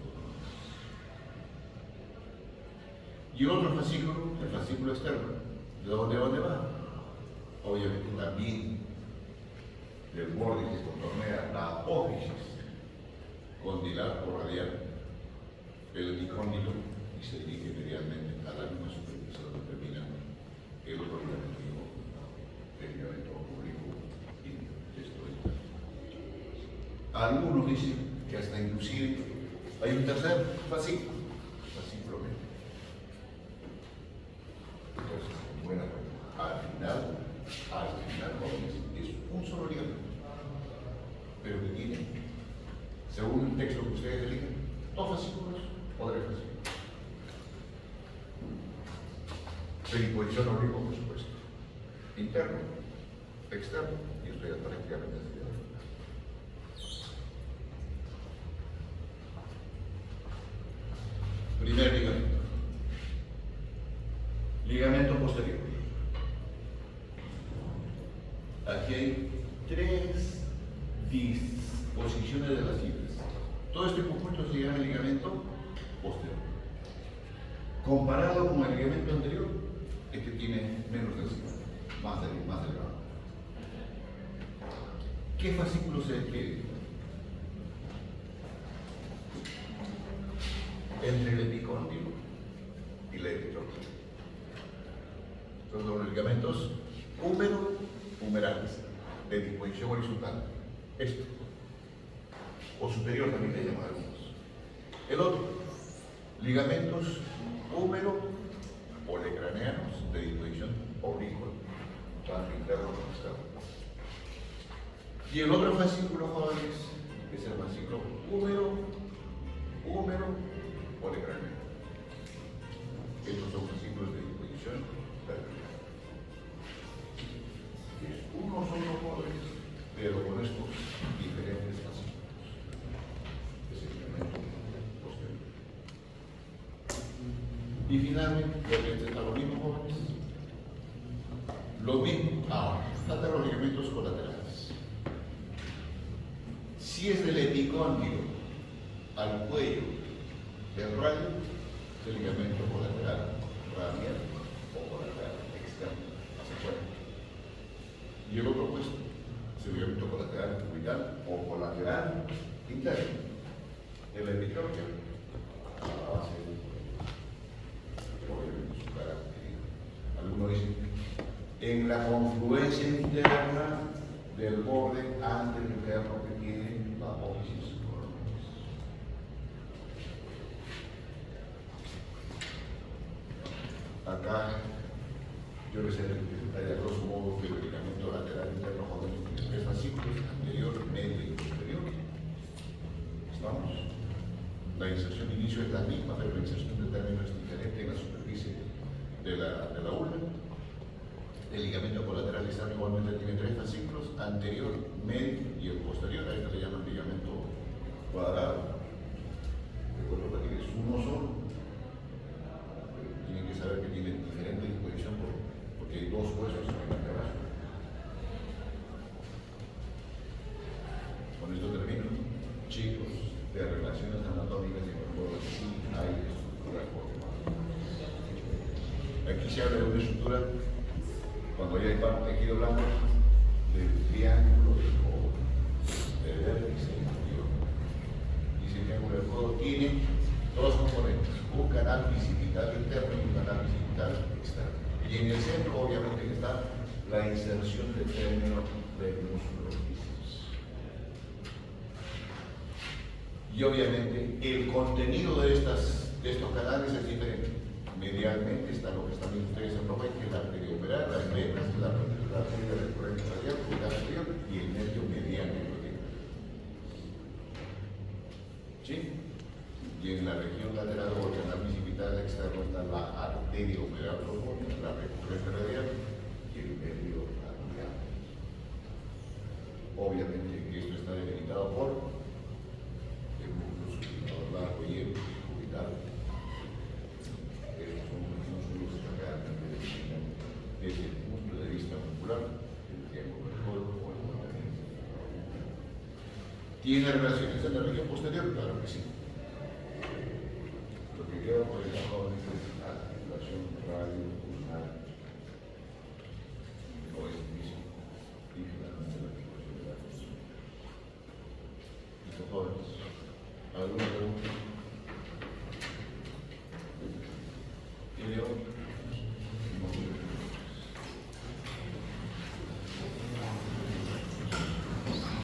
Y otro fascículo, el fascículo externo, ¿de dónde va? Obviamente también del borde que contornea la apófisis condilar o radial, el epicóndilo, y se dirige medialmente a la misma superficie donde termina el otro ligamento, el ligamento oblicuo y esto es. Algunos dicen que hasta inclusive hay un tercer fascículo medio. Entonces, buena al final, jóvenes, es un solo ligamento, pero que tiene, según el texto que ustedes eligen, dos fascículos o tres fascículos. Periposición oblicuo, por supuesto. Interno, externo, y esto ya prácticamente estudiado. Primer ligamento. Ligamento posterior. Aquí hay tres disposiciones de las fibras. Todo este conjunto se llama ligamento posterior. Comparado con el ligamento anterior, este tiene menos densidad, más delgado. ¿Qué fascículo se despliega? Entre el epicóndilo y la epitróplia. Son los ligamentos humerales de disposición horizontal. Esto. O superior también le llaman algunos. El otro, ligamentos húmero-polecraneanos de disposición oblicua, tanto interno como externo. Y el otro fascículo, jóvenes, es el fascículo húmero-polecraneano. Estos son fascículos de disposición vertical. Es uno solo, jóvenes, pero con estos diferentes fascículos. Es el ligamento posterior. Y finalmente, este está lo mismo, jóvenes. Lo mismo. Ahora, faltan los ligamentos colaterales. Si es del epicóndilo al cuello del radio, es el ligamento colateral radial o colateral externo, hacia afuera. Y el otro opuesto es el ligamento colateral cubital o colateral interno, el epitróplia a la base del obviamente su característica. Algunos dicen en la confluencia interna del borde anterointerno que tiene la apófisis coronoides. Acá yo les he detallado a grosso modo que el ligamento lateral interno joven tiene tres fascículos, anterior, medio y posterior. ¿Estamos? La inserción de inicio es la misma, pero la inserción de término es diferente en la superficie de la urna. El ligamento colateral externo igualmente tiene tres fascículos, anterior, medio y el posterior. A esto le llaman ligamento cuadrado. Recuerdo que es uno solo. Tienen que saber que tiene diferente disposición porque hay dos huesos en el abajo. Con esto termino. Chicos, de relaciones anatómicas y morfología, sí hay estructura corporal. se habla de una estructura, cuando ya hay tejido blanco, del triángulo del codo, del vértice inferior. Dice el triángulo del codo tiene dos componentes, un canal bicipital interno y un canal bicipital externo. Y en el centro, obviamente, está la inserción del término del músculo bíceps. Y obviamente el contenido de estos canales es diferente. Medialmente está lo que están viendo ustedes en Roma, que es la arteria umeral, las venas, la arteria recurrente radial, el anterior y el nervio mediano. ¿Sí? Y en la región lateral o el canal bicipital externo está la arteria umeral profunda, la recurrente radial y el nervio anular. Obviamente que esto está delimitado por el músculo supinador largo y el cubital. Estos son los músculos que realmente determinan desde el punto de vista muscular el triángulo del codo o el movimiento. ¿Tiene relaciones en la región posterior? Claro que sí. Lo que queda por el lado es la articulación radio-pulmonar. No es el mismo. Dije la articulación de la. Listo, jóvenes. ¿Alguna